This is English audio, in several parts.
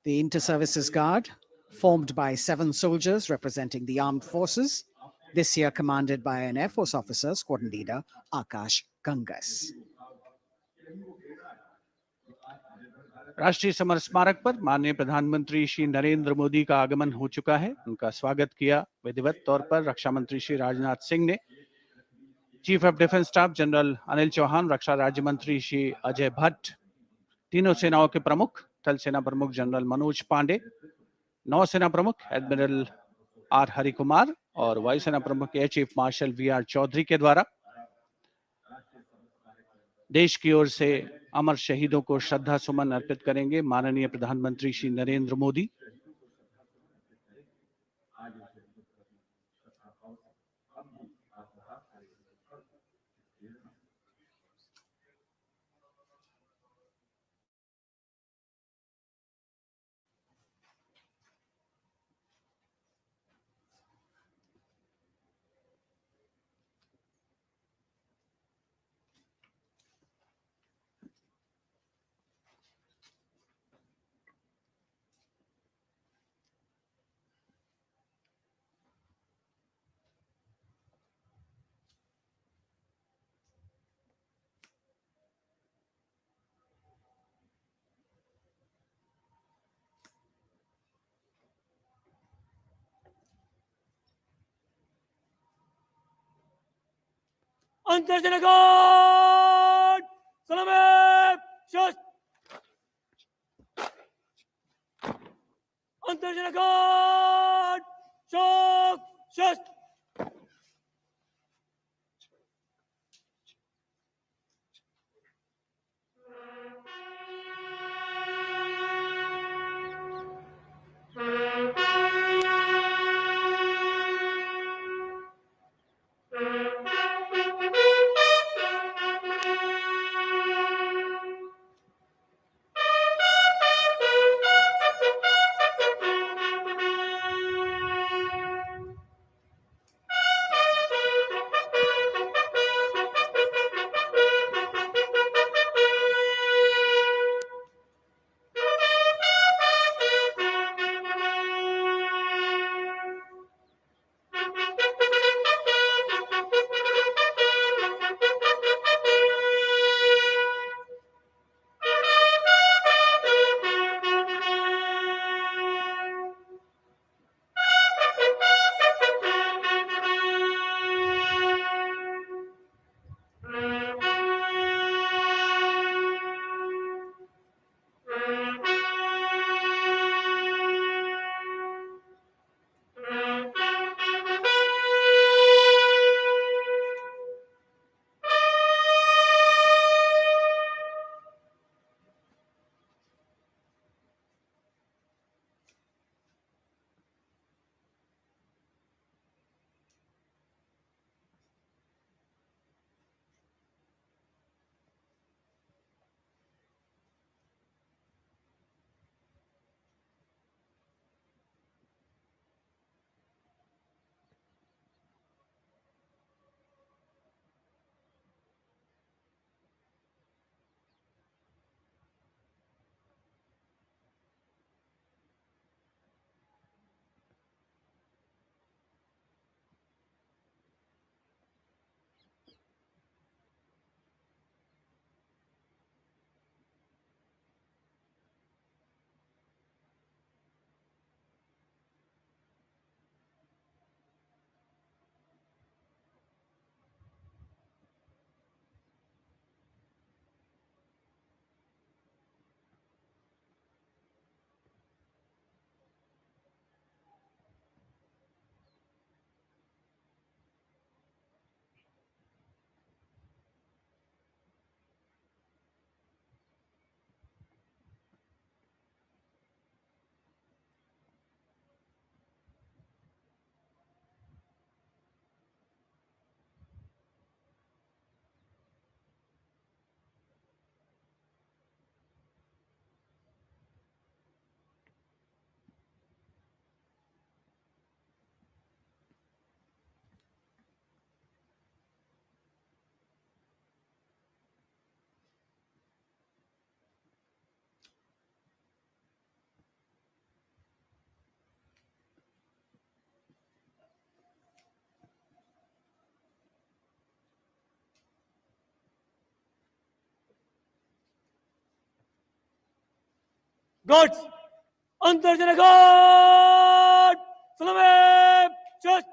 The Inter-Services Guard, formed by 7 soldiers representing the armed forces, this year commanded by an Air Force officer, squadron leader Akash Gangas. राष्ट्रीय summer स्मारक पर माननीय प्रधानमंत्री श्री नरेंद्र मोदी का आगमन हो चुका है। उनका स्वागत किया विधिवत तौर पर रक्षा मंत्री श्री राजनाथ सिंह ने। Chief of defence staff general Anil Chauhan, रक्षा राज्य मंत्री श्री अजय भट्ट, तीनों सेनाओं के प्रमुख थल सेना प्रमुख जनरल मनोज पांडे, नौसेना प्रमुख एडमिरल आर हरिकुमार और वायुसेना प्रमुख air chief marshal V R. Chaudhari के द्वारा देश की ओर से अमर शहीदों को श्रद्धा सुमन अर्पित करेंगे माननीय प्रधानमंत्री श्री नरेंद्र मोदी। अंतर्जन गार्ड सलामी शस्त्र अंतर्जन गार्ड शौक शस्त्र Guards! Antarjana Guard! Salame! Just!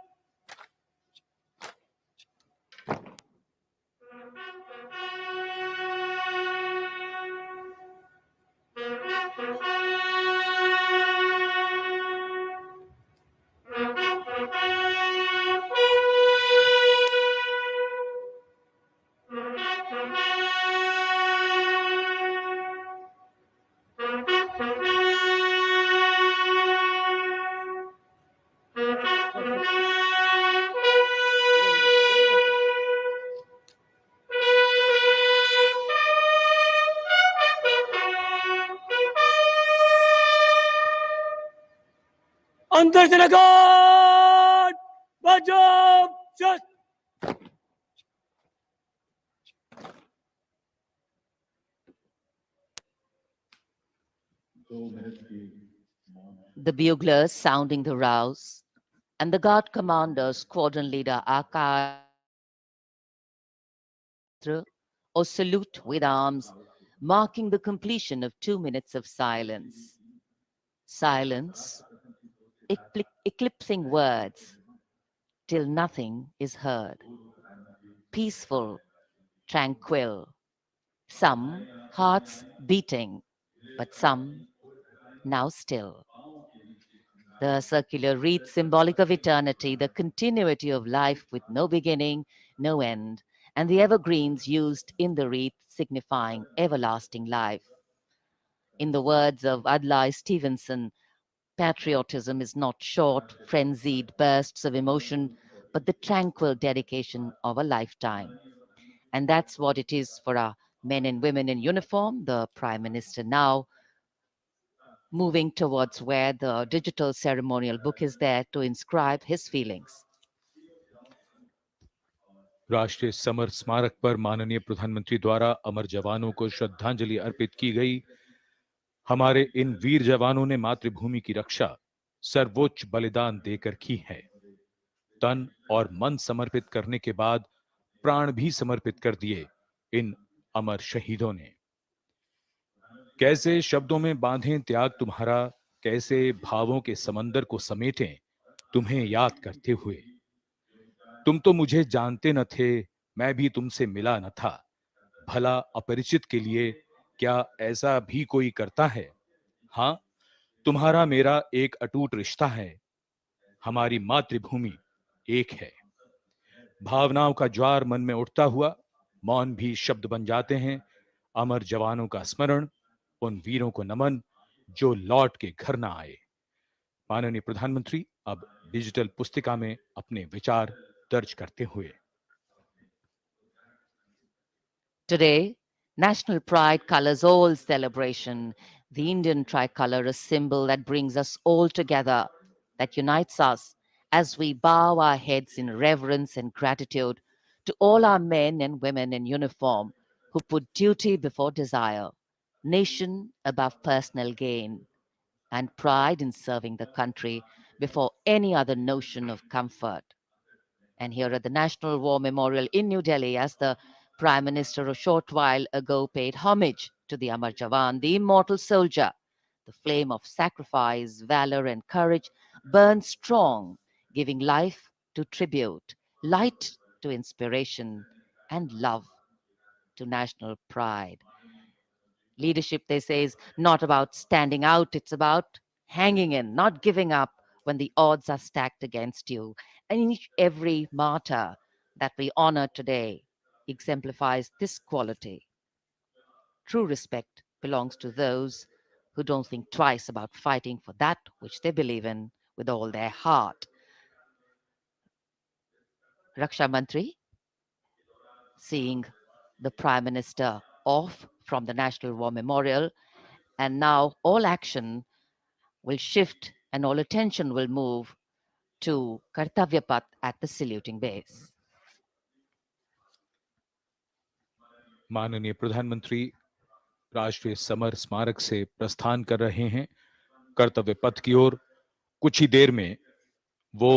Antarjana Guard! Bajab! Just! The buglers sounding the rouse, and the guard commander, squadron leader Akash, or salute with arms, marking the completion of 2 minutes of silence. Silence, eclipsing words, till nothing is heard. Peaceful, tranquil, some hearts beating, but some now still. The circular wreath, symbolic of eternity, the continuity of life with no beginning, no end, and the evergreens used in the wreath signifying everlasting life. In the words of Adlai Stevenson, patriotism is not short, frenzied bursts of emotion, but the tranquil dedication of a lifetime. And that's what it is for our men and women in uniform. The Prime Minister now moving towards where the digital ceremonial book is there to inscribe his feelings. राष्ट्रीय summer स्मारक पर माननीय प्रधानमंत्री द्वारा अमर जवानों को श्रद्धांजलि अर्पित की गई। हमारे इन वीर जवानों ने मातृभूमि की रक्षा सर्वोच्च बलिदान देकर की है। तन और मन समर्पित करने के बाद प्राण भी समर्पित कर दिए इन अमर शहीदों ने। कैसे शब्दों में बांधें त्याग तुम्हारा, कैसे भावों के समंदर को समेटें तुम्हें याद करते हुए। तुम तो मुझे जानते न थे, मैं भी तुमसे मिला न था। भला अपरिचित के लिए क्या ऐसा भी कोई करता है? हां, तुम्हारा मेरा एक अटूट रिश्ता है। हमारी मातृभूमि एक है। भावनाओं का ज्वार मन में उठता हुआ मौन भी शब्द बन जाते हैं। अमर जवानों का स्मरण, उन वीरों को नमन जो लौट के घर ना आए। माननीय प्रधानमंत्री अब डिजिटल पुस्तिका में अपने विचार दर्ज करते हुए। Today, national pride colors all celebration. The Indian tricolor, a symbol that brings us all together, that unites us as we bow our heads in reverence and gratitude to all our men and women in uniform who put duty before desire, nation above personal gain, and pride in serving the country before any other notion of comfort. And here at the National War Memorial in New Delhi, as the Prime Minister a short while ago paid homage to the Amar Jawan, the immortal soldier, the flame of sacrifice, valor, and courage burns strong, giving life to tribute, light to inspiration, and love to national pride. Leadership, they say, is not about standing out, it's about hanging in, not giving up when the odds are stacked against you. And every martyr that we honor today exemplifies this quality. True respect belongs to those who don't think twice about fighting for that which they believe in with all their heart. Raksha Mantri, seeing the Prime Minister off from the National War Memorial, and now all action will shift and all attention will move to Kartavya Path at the saluting base. माननीय प्रधानमंत्री राष्ट्रीय summer स्मारक से प्रस्थान कर रहे हैं कर्तव्य पथ की ओर। कुछ ही देर में वो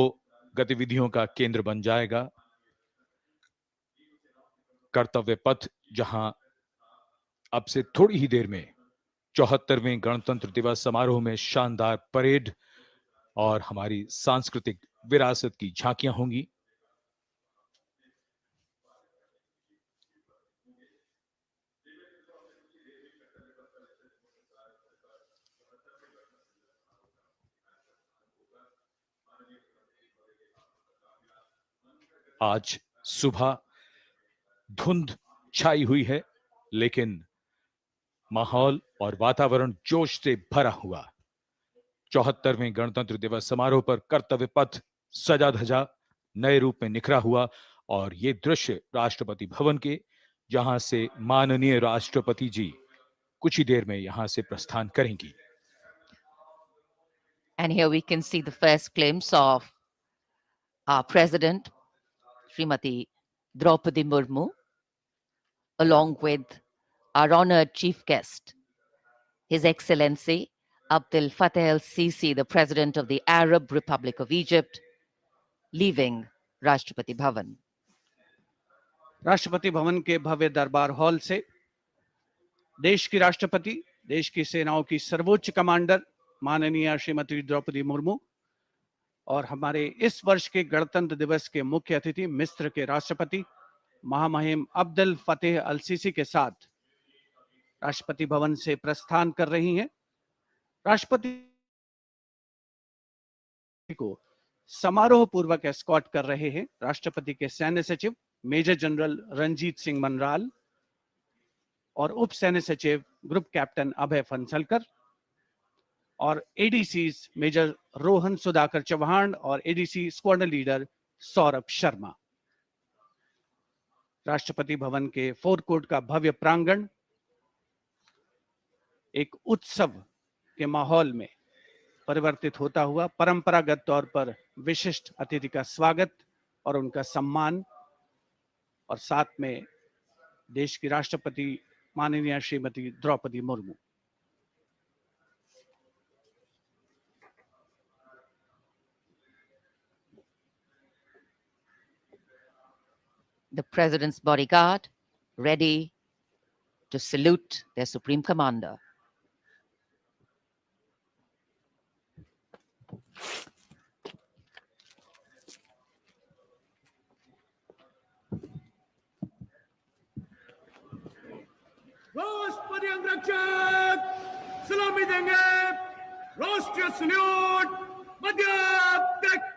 गतिविधियों का केंद्र बन जाएगा। कर्तव्य पथ जहां अब से थोड़ी ही देर में 74वें गणतंत्र दिवस समारोह में शानदार परेड और हमारी सांस्कृतिक विरासत की झांकियां होंगी। आज सुबह धुंध छाई हुई है, लेकिन माहौल और वातावरण जोश से भरा हुआ। 74वें गणतंत्र दिवस समारोह पर कर्तव्य पथ सजा धजा नए रूप में निखरा हुआ और ये दृश्य राष्ट्रपति भवन के, जहां से माननीय राष्ट्रपति जी कुछ ही देर में यहां से प्रस्थान करेंगी। And here we can see the first glimpse of our President, Srimati Droupadi Murmu, along with our honored chief guest, His Excellency Abdel Fattah el-Sisi, the President of the Arab Republic of Egypt, leaving Rashtrapati Bhavan. Rashtrapati Bhavan के भव्य दरबार hall से देश की राष्ट्रपति, देश की सेनाओं की सर्वोच्च कमांडर माननीय श्रीमती द्रौपदी मुर्मू और हमारे इस वर्ष के गणतंत्र दिवस के मुख्य अतिथि मिस्र के राष्ट्रपति महामहिम अब्दुल फतेह अल सीसी के साथ राष्ट्रपति भवन से प्रस्थान कर रही हैं। राष्ट्रपति को समारोह पूर्वक एस्कॉर्ट कर रहे हैं राष्ट्रपति के सैन्य सचिव मेजर जनरल रंजीत सिंह मनराल और उप सैन्य सचिव ग्रुप कैप्टन अभय फंसलकर और एडीसी मेजर रोहन सुधाकर चौहान और ADC squadron leader Saurabh Sharma. Rashtrapati Bhavan के फोर कोर्ट का भव्य प्रांगण एक उत्सव के माहौल में परिवर्तित होता हुआ परंपरागत तौर पर विशिष्ट अतिथि का स्वागत और उनका सम्मान और साथ में देश की राष्ट्रपति माननीय Shrimati Draupadi Murmu. The President's bodyguard ready to salute their Supreme Commander. राष्ट्रपति अंगरक्षक सलामी देंगे। राष्ट्रीय सल्यूट मध्य तक।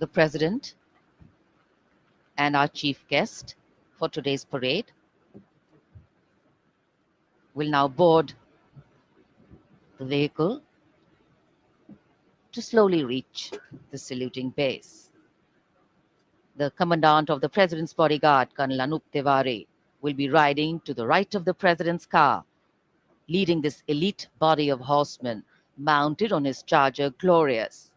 The President and our chief guest for today's parade will now board the vehicle to slowly reach the saluting base. The Commandant of the President's bodyguard, Colonel Anup Tiwari, will be riding to the right of the President's car, leading this elite body of horsemen mounted on his charger Glorious.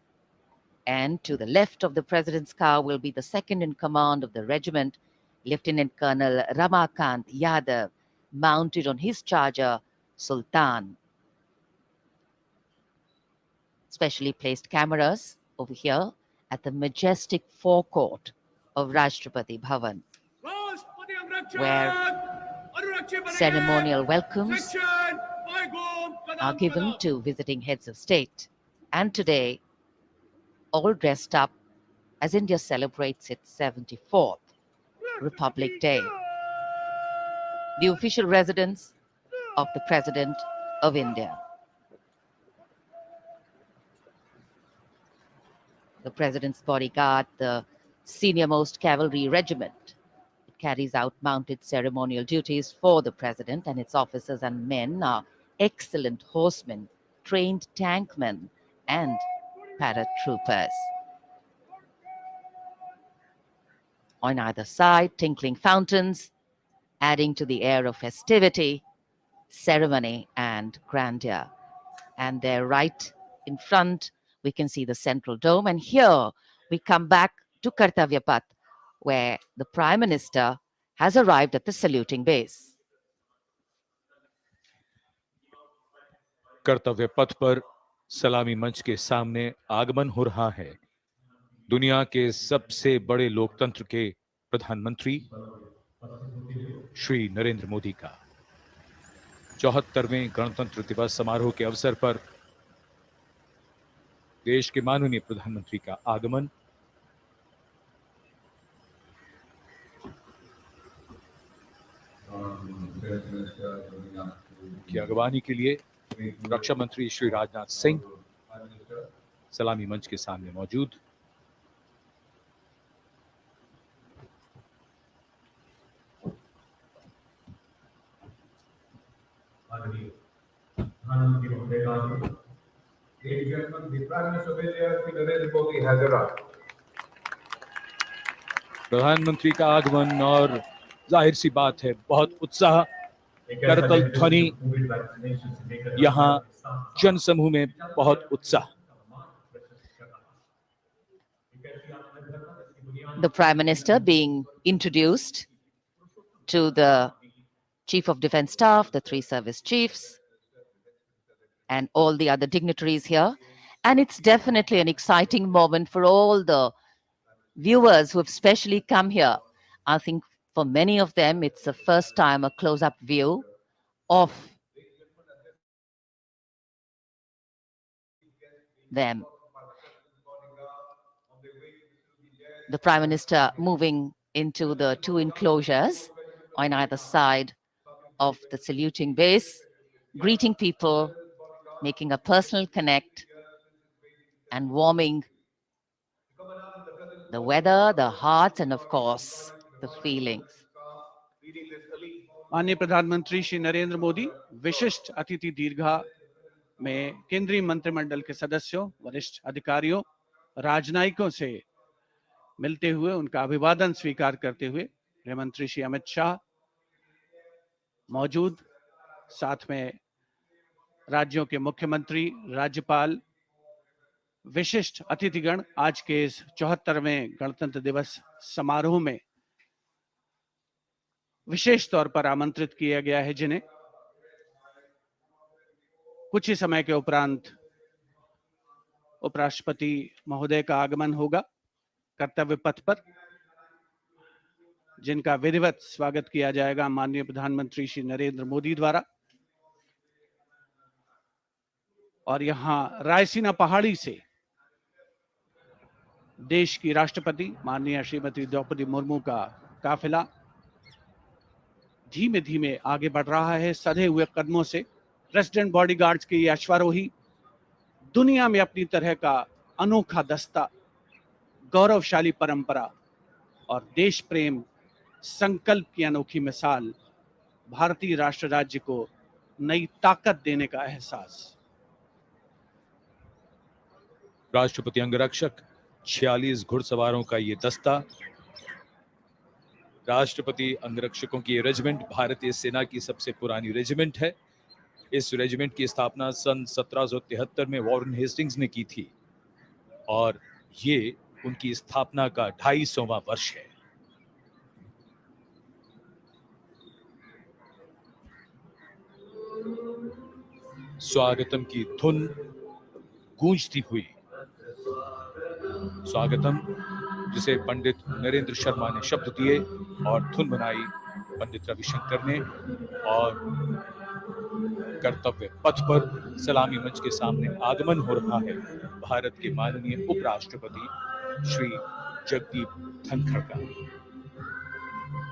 And to the left of the President's car will be the second in command of the regiment, Lieutenant Colonel Ramakant Yadav, mounted on his charger Sultan. Specially placed cameras over here at the majestic forecourt of Rashtrapati Bhavan, where ceremonial welcomes are given to visiting heads of state. And today, all dressed up as India celebrates its 74th Republic Day. The official residence of the President of India. The President's bodyguard, the senior-most cavalry regiment. It carries out mounted ceremonial duties for the President, and its officers and men are excellent horsemen, trained tankmen, and paratroopers. On either side, tinkling fountains, adding to the air of festivity, ceremony, and grandeur. And there, right in front, we can see the central dome. And here we come back to Kartavya Path, where the Prime Minister has arrived at the saluting base. कर्तव्य पथ पर सलामी मंच के सामने आगमन हो रहा है दुनिया के सबसे बड़े लोकतंत्र के प्रधानमंत्री श्री नरेंद्र मोदी का 74वें गणतंत्र दिवस समारोह के अवसर पर देश के माननीय प्रधानमंत्री का आगमन की अगवानी के लिए रक्षा मंत्री श्री राजनाथ सिंह सलामी मंच के सामने मौजूद प्रधानमंत्री का आगमन और जाहिर सी बात है बहुत उत्साह करतल ध्वनि यहाँ जनसमूह में बहुत उत्साह The Prime Minister being introduced to the Chief of Defence Staff, the 3 service chiefs, and all the other dignitaries here. And it's definitely an exciting moment for all the viewers who have specially come here. I think for many of them, it's the first time a close-up view of them. The Prime Minister moving into the 2 enclosures on either side of the saluting base, greeting people, making a personal connect, and warming the weather, the hearts, and of course, the feelings. माननीय प्रधानमंत्री श्री नरेंद्र मोदी विशिष्ट अतिथि दीर्घा में केंद्रीय मंत्रिमंडल के सदस्यों, वरिष्ठ अधिकारियों, राजनयिकों से मिलते हुए उनका अभिवादन स्वीकार करते हुए गृह मंत्री श्री अमित शाह मौजूद, साथ में राज्यों के मुख्यमंत्री, राज्यपाल, विशिष्ट अतिथिगण आज के इस 74वें गणतंत्र दिवस समारोह में विशेष तौर पर आमंत्रित किया गया है, जिन्हें कुछ ही समय के उपरांत उपराष्ट्रपति महोदय का आगमन होगा कर्तव्य पथ पर, जिनका विधिवत स्वागत किया जाएगा माननीय प्रधानमंत्री श्री नरेंद्र मोदी द्वारा। और यहां रायसीना पहाड़ी से देश की राष्ट्रपति माननीय श्रीमती द्रौपदी मुर्मू का काफिला धीमे धीमे आगे बढ़ रहा है सधे हुए कदमों से। प्रेसिडेंट बॉडीगार्ड्स के ये अश्वारोही दुनिया में अपनी तरह का अनोखा दस्ता, गौरवशाली परंपरा और देश प्रेम संकल्प की अनोखी मिसाल, भारतीय राष्ट्र राज्य को नई ताकत देने का एहसास। राष्ट्रपति अंगरक्षक 46 घुड़सवारों का ये दस्ता, राष्ट्रपति अंगरक्षकों की ये रेजिमेंट भारतीय सेना की सबसे पुरानी रेजिमेंट है। इस रेजिमेंट की स्थापना सन 1773 में वॉरेन हेस्टिंग्स ने की थी और ये उनकी स्थापना का 250वां वर्ष है। स्वागतम की धुन गूंजती हुई, स्वागतम जिसे पंडित नरेंद्र शर्मा ने शब्द दिए और धुन बनाई पंडित रविशंकर ने, और कर्तव्य पथ पर सलामी मंच के सामने आगमन हो रहा है भारत के माननीय उपराष्ट्रपति श्री जगदीप धनखड़ का।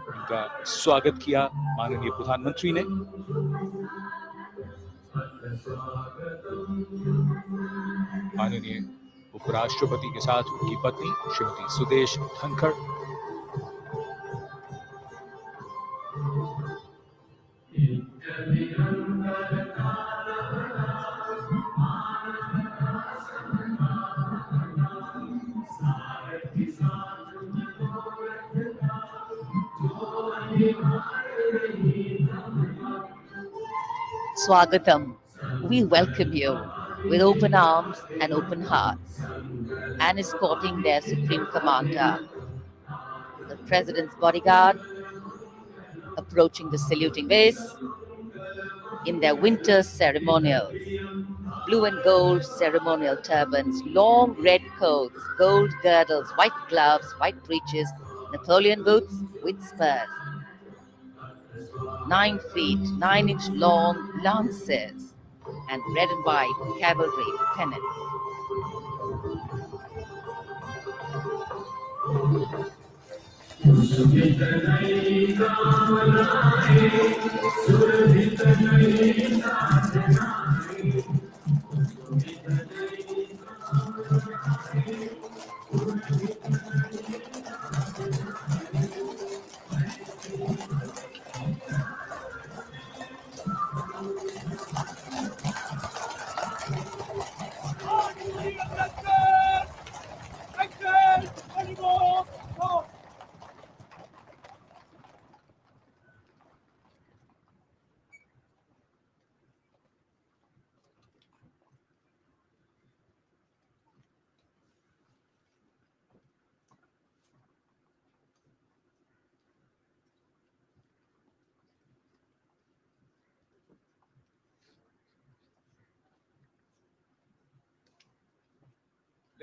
उनका स्वागत किया माननीय प्रधानमंत्री ने। माननीय उपराष्ट्रपति के साथ उनकी पत्नी Shrimati Sudesh Dhankhar, Swagatam. We welcome you with open arms and open hearts, and escorting their Supreme Commander, the President's bodyguard, approaching the saluting base in their winter ceremonials. Blue and gold ceremonial turbans, long red coats, gold girdles, white gloves, white breeches, Napoleon boots with spurs. 9 feet, 9-inch long lances, and red and white cavalry pennants.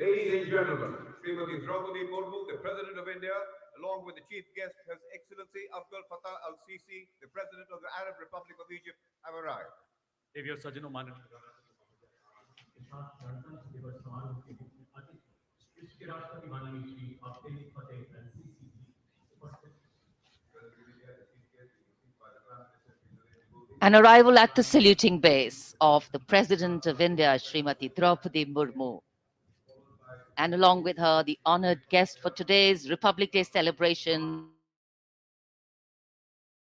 Ladies and gentlemen, Srimati Droupadi Murmu, the President of India, along with the chief guest, His Excellency Abdel Fattah al-Sisi, the President of the Arab Republic of Egypt, have arrived. देवियों सज्जनों माननीय के साथ गणतंत्र दिवस समारोह के मुख्य अतिथि इसके राष्ट्रपति माननीय श्री अब्दुल फतेह अल-सीसी जी उपस्थित। An arrival at the saluting base of the President of India, Srimati Droupadi Murmu, and along with her, the honored guest for today's Republic Day celebration,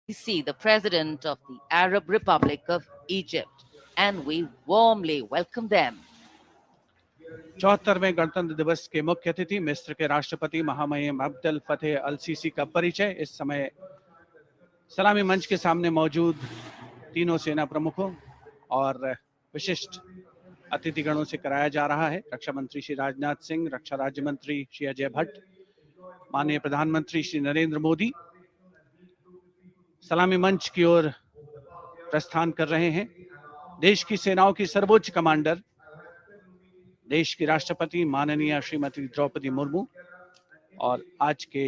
we see the President of the Arab Republic of Egypt, and we warmly welcome them. 74वें गणतंत्र दिवस के मुख्य अतिथि मिस्र के राष्ट्रपति महामहिम अब्दुल फतेह अल CC का परिचय इस समय सलामी मंच के सामने मौजूद तीनों सेना प्रमुखों और विशिष्ट अतिथिगणों से कराया जा रहा है। रक्षा मंत्री श्री राजनाथ सिंह, रक्षा राज्य मंत्री श्री अजय भट्ट, माननीय प्रधानमंत्री श्री नरेंद्र मोदी सलामी मंच की ओर प्रस्थान कर रहे हैं। देश की सेनाओं की सर्वोच्च कमांडर, देश की राष्ट्रपति माननीय श्रीमती द्रौपदी मुर्मू और आज के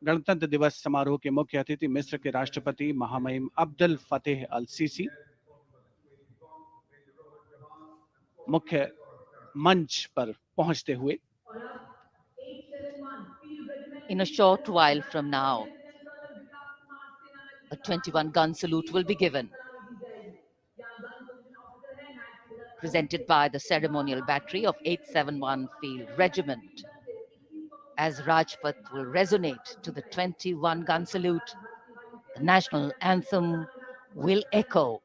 गणतंत्र दिवस समारोह के मुख्य अतिथि मिस्र के राष्ट्रपति महामहिम अब्दुल फतेह अल सीसी मुख्य मंच पर पहुंचते हुए In a short while from now, a 21-gun salute will be given, presented by the ceremonial battery of 871 Field Regiment. As Rajpath will resonate to the 21-gun salute, the national anthem will echo.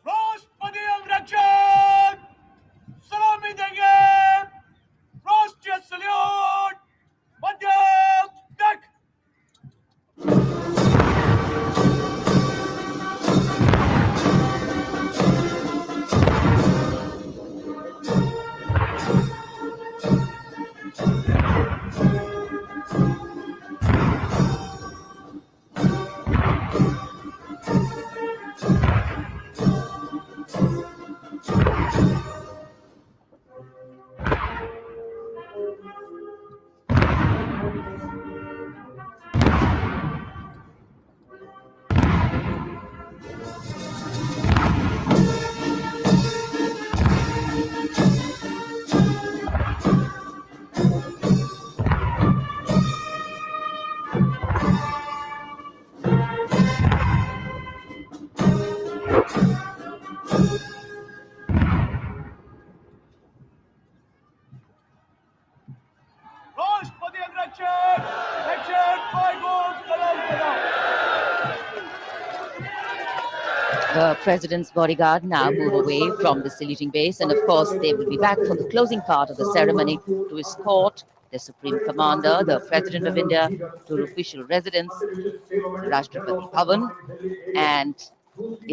राष्ट्रपति अभिरक्षक सलामी देंगे। राष्ट्रीय salute मध्यम तक। The president's bodyguard now move away from the saluting base, and of course, they will be back for the closing part of the ceremony to escort the Supreme Commander, the President of India, to her official residence, Rashtrapati Bhavan. And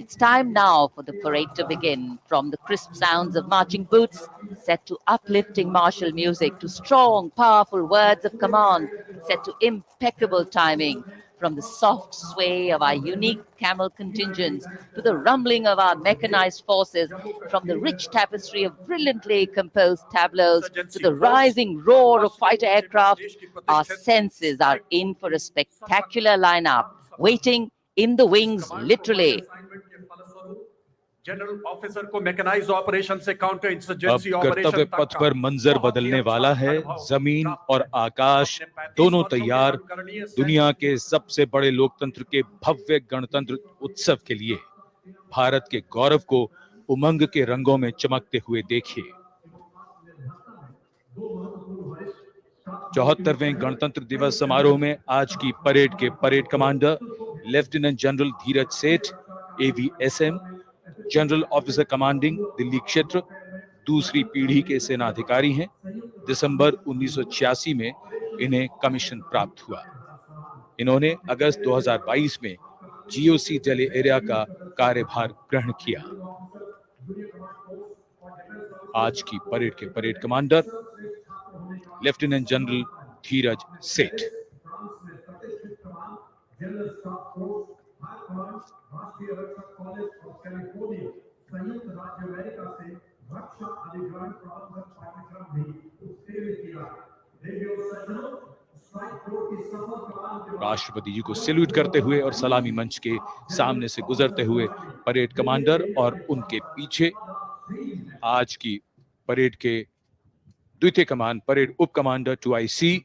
it's time now for the parade to begin. From the crisp sounds of marching boots set to uplifting martial music, to strong, powerful words of command set to impeccable timing, from the soft sway of our unique camel contingents to the rumbling of our mechanized forces, from the rich tapestry of brilliantly composed tableaus to the rising roar of fighter aircraft, our senses are in for a spectacular lineup, waiting in the wings, literally. General officer को mechanised operation से counter अब insurgency कर्तव्य operation पथ पर मंजर बदलने वाला है। जमीन और आकाश दोनों तैयार, दुनिया के सबसे बड़े लोकतंत्र के भव्य गणतंत्र उत्सव के लिए भारत के गौरव को उमंग के रंगों में चमकते हुए देखिए। 74वें गणतंत्र दिवस समारोह में आज की परेड के परेड कमांडर लेफ्टिनेंट जनरल धीरज सेठ, AVSM, general officer commanding Delhi क्षेत्र, दूसरी पीढ़ी के सेनाधिकारी हैं। दिसंबर 1986 में इन्हें कमीशन प्राप्त हुआ। इन्होंने अगस्त 2022 में GOC दिल्ली एरिया का कार्यभार ग्रहण किया। आज की परेड के परेड कमांडर लेफ्टिनेंट जनरल धीरज सेठ। राष्ट्रपति जी को सैल्यूट करते हुए और सलामी मंच के सामने से गुजरते हुए परेड कमांडर और उनके पीछे आज की परेड के द्वितीय कमान परेड उप commander 2IC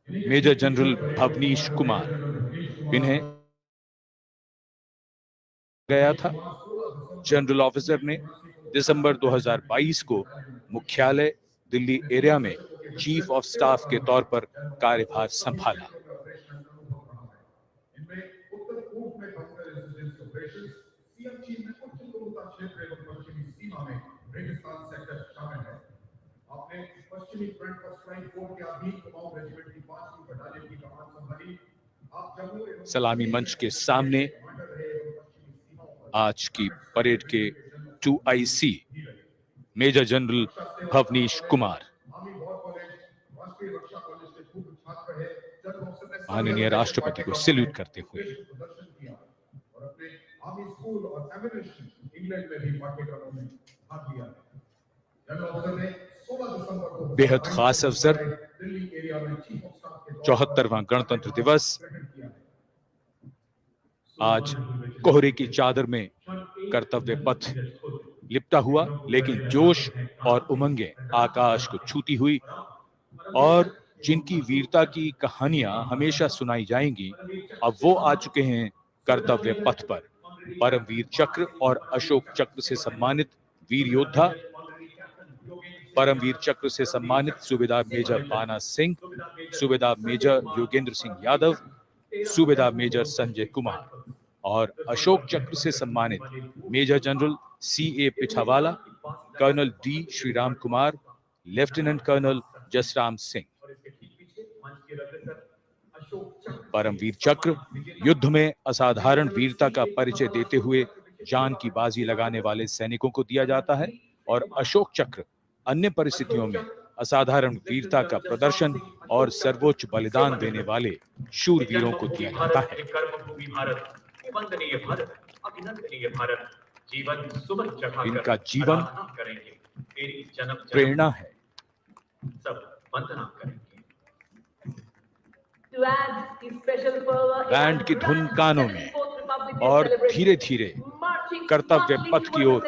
major general Bhavnish Kumar. इन्हें गया था। जनरल ऑफिसर ने दिसंबर 2022 को मुख्यालय दिल्ली एरिया में चीफ ऑफ स्टाफ के तौर पर कार्यभार संभाला। सलामी मंच के सामने आज की परेड के 2IC major general Bhavnish Kumar माननीय राष्ट्रपति को सैल्यूट करते हुए। बेहद खास अवसर 74वां गणतंत्र दिवस। आज कोहरे की चादर में कर्तव्य पथ लिपटा हुआ, लेकिन जोश और उमंगें आकाश को छूती हुई, और जिनकी वीरता की कहानियां हमेशा सुनाई जाएंगी, अब वो आ चुके हैं कर्तव्य पथ पर। परमवीर चक्र और अशोक चक्र से सम्मानित वीर योद्धा, परमवीर चक्र से सम्मानित सूबेदार मेजर बाना सिंह, सूबेदार मेजर योगेंद्र सिंह यादव, सूबेदार मेजर संजय कुमार, और अशोक चक्र से सम्मानित major general CA Pithawalla, colonel D Sriram Kumar, lieutenant colonel Jasram Singh. Paramvir Chakra युद्ध में असाधारण वीरता का परिचय देते हुए जान की बाजी लगाने वाले सैनिकों को दिया जाता है, और अशोक चक्र अन्य परिस्थितियों में असाधारण वीरता का प्रदर्शन और सर्वोच्च बलिदान देने वाले शूरवीरों को दिया जाता है। इनका जीवन प्रेरणा है। बैंड की धुन कानों में, और धीरे धीरे कर्तव्य पथ की ओर।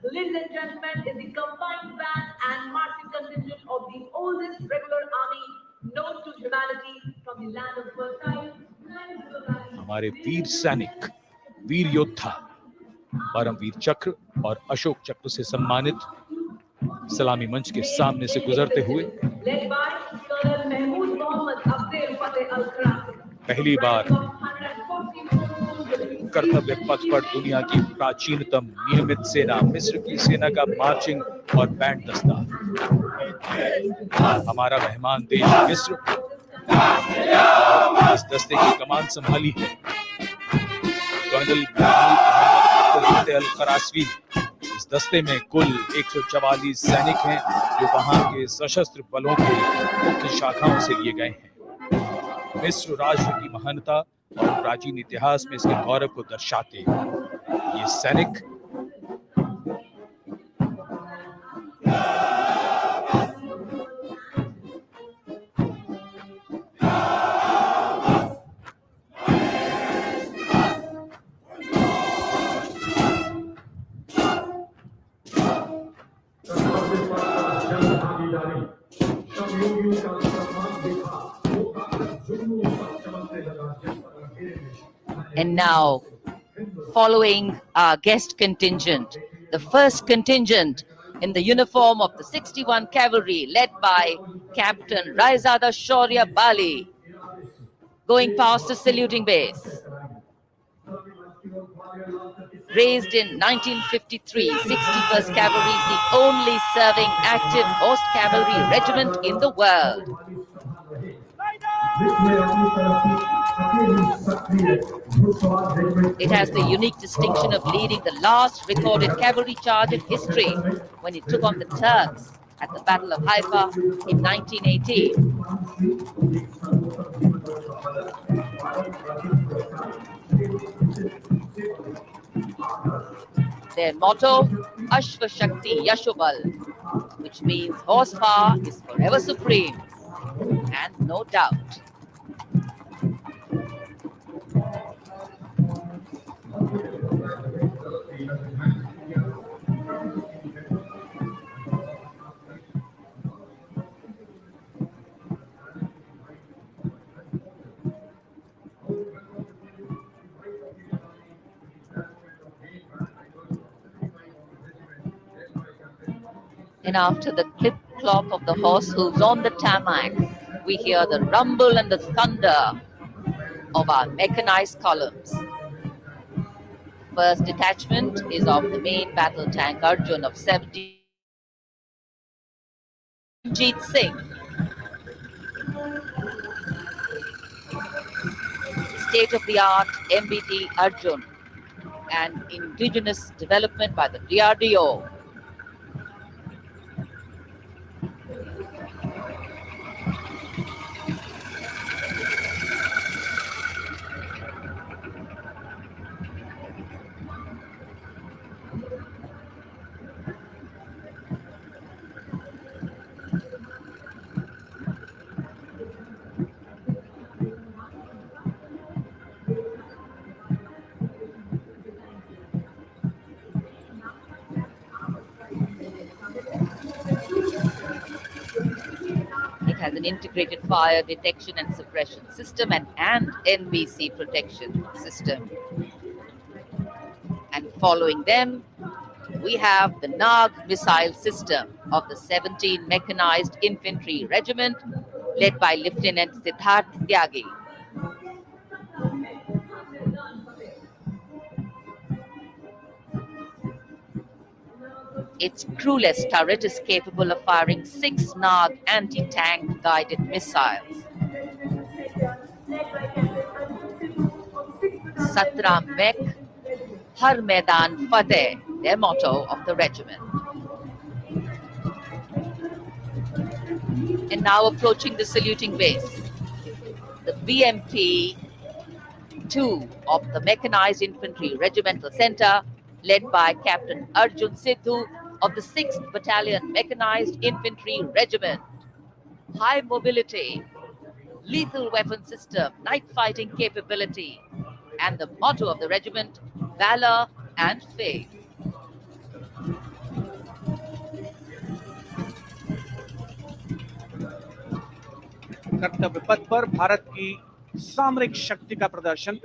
Ladies and gentlemen, is the combined band and marching contingent of the oldest regular army known to humanity from the land of fertile. हमारे वीर सैनिक, वीर योद्धा परमवीर चक्र और अशोक चक्र से सम्मानित सलामी मंच के सामने से गुजरते हुए पहली बार कर्तव्य पथ पर दुनिया की प्राचीनतम नियमित सेना मिस्र की सेना का मार्चिंग और बैंड दस्ता। हमारा मेहमान देश मिस्र और इस दस्ते की कमान संभाली है कर्नल मोहम्मद अल खरासवी। इस दस्ते में कुल 144 सैनिक हैं जो वहां के सशस्त्र बलों के मुख्य शाखाओं से लिए गए हैं। मिस्र राष्ट्र की महानता और प्राचीन इतिहास में इसके गौरव को दर्शाते ये सैनिक And now, following our guest contingent, the first contingent in the uniform of the 61 Cavalry, led by Captain Raizada Shaurya Bali, going past the saluting base. Raised in 1953, 61st Cavalry is the only serving active horse cavalry regiment in the world. It has the unique distinction of leading the last recorded cavalry charge in history when it took on the Turks at the Battle of Haifa in 1918. Their motto, Ashva Shakti Yashobal, which means horsepower is forever supreme, and no doubt. And after the clip-clop of the horse hooves on the tarmac, we hear the rumble and the thunder of our mechanized columns. First detachment is of the main battle tank Arjun of 70 Jeet Singh. State-of-the-art MBT Arjun, an indigenous development by the DRDO. It has an integrated fire detection and suppression system and NBC protection system. And following them, we have the Nag missile system of the 17th Mechanized Infantry Regiment, led by Lieutenant Siddharth Tyagi. Its crewless turret is capable of firing 6 Nag anti-tank guided missiles. Satra Mek, Har Maidan Fateh, their motto of the regiment. And now approaching the saluting base, the BMP 2 of the Mechanized Infantry Regimental Center, led by Captain Arjun Sidhu of the 6th Battalion Mechanized Infantry Regiment. High mobility, lethal weapon system, night fighting capability, and the motto of the regiment, valor and faith. कर्तव्य पथ पर भारत की सामरिक शक्ति का प्रदर्शन,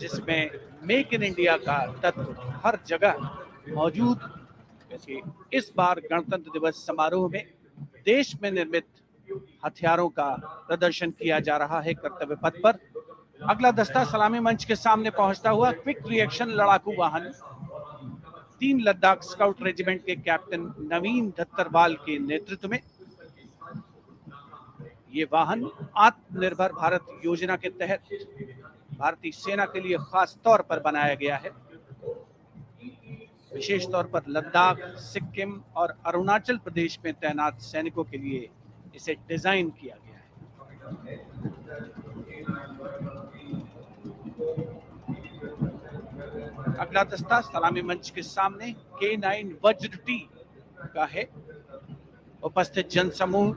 जिसमें make in India का तत्व हर जगह मौजूद। वैसे इस बार गणतंत्र दिवस समारोह में देश में निर्मित हथियारों का प्रदर्शन किया जा रहा है कर्तव्य पथ पर। अगला दस्ता सलामी मंच के सामने पहुंचता हुआ क्विक रिएक्शन लड़ाकू वाहन 3 लद्दाख स्काउट रेजिमेंट के कैप्टन नवीन दत्तरवाल के नेतृत्व में। ये वाहन आत्मनिर्भर भारत योजना के तहत भारतीय सेना के लिए खास तौर पर बनाया गया है। विशेष तौर पर लद्दाख, सिक्किम और अरुणाचल प्रदेश में तैनात सैनिकों के लिए इसे डिजाइन किया गया है। अगला दस्ता सलामी मंच के सामने K9 वज्र टी का है। उपस्थित जनसमूह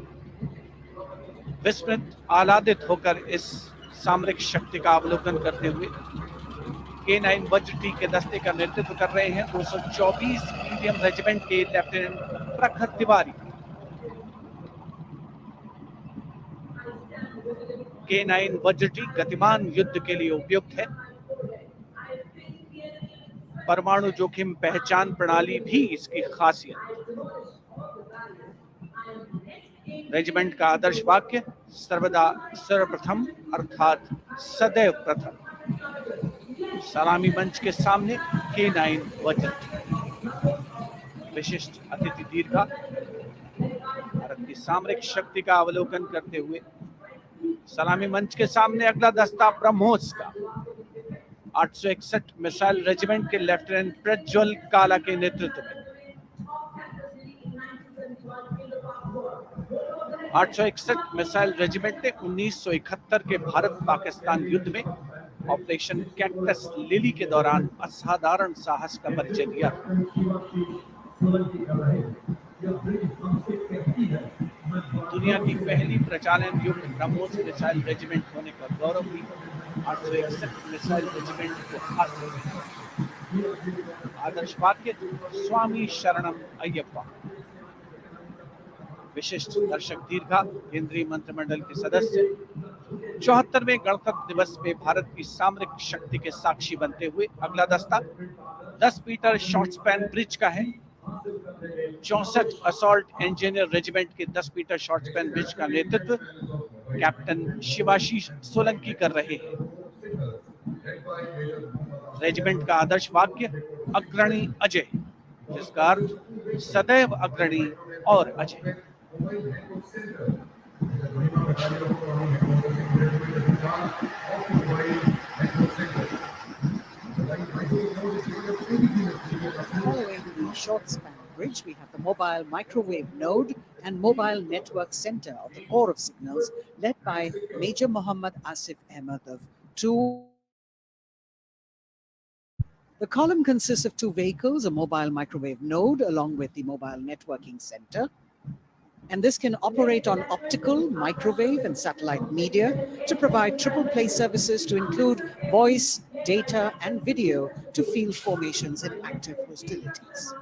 विस्मृत आह्लादित होकर इस सामरिक शक्ति का अवलोकन करते हुए K9 वज्र टी के दस्ते का नेतृत्व कर रहे हैं 224 मीडियम रेजिमेंट के लेफ्टिनेंट प्रखर तिवारी। K9 वज्र टी गतिमान युद्ध के लिए उपयुक्त है। परमाणु जोखिम पहचान प्रणाली भी इसकी खासियत। रेजिमेंट का आदर्श वाक्य सर्वदा सर्वप्रथम अर्थात सदैव प्रथम। सलामी मंच के सामने K9 वज्र। विशिष्ट अतिथि दीर्घा भारत की सामरिक शक्ति का अवलोकन करते हुए सलामी मंच के सामने अगला दस्ता ब्रह्मोस का 861 मिसाइल रेजिमेंट के लेफ्टिनेंट प्रज्वल काला के नेतृत्व में। 861 मिसाइल रेजिमेंट ने 1971 के भारत पाकिस्तान युद्ध में ऑपरेशन कैक्टस लिली के दौरान असाधारण साहस का परिचय दिया। दुनिया की पहली प्रचालन युक्त ब्रह्मोस मिसाइल रेजिमेंट होने का गौरव भी 861 मिसाइल रेजिमेंट को हासिल है। आदर्श वाक्य स्वामी शरणम अय्यप्पा। विशिष्ट दर्शक दीर्घा केंद्रीय मंत्रिमंडल के सदस्य 74वें गणतंत्र दिवस में भारत की सामरिक शक्ति के साक्षी बनते हुए अगला दस्ता 10 मीटर शॉर्ट स्पैन ब्रिज का है। 64 असॉल्ट इंजीनियर रेजिमेंट के 10 मीटर शॉर्ट स्पैन ब्रिज का नेतृत्व कैप्टन शिवाशीष सोलंकी कर रहे हैं। रेजिमेंट का आदर्श वाक्य अग्रणी अजय, जिसका अर्थ सदैव अग्रणी और Ajay. Following the short span bridge, we have the mobile microwave node and mobile network center of the Corps of Signals, led by Major Muhammad Asif Ahmed of 2. The column consists of 2 vehicles, a mobile microwave node along with the mobile networking center. And this can operate on optical, microwave, and satellite media to provide triple play services to include voice, data, and video to field formations in active hostilities.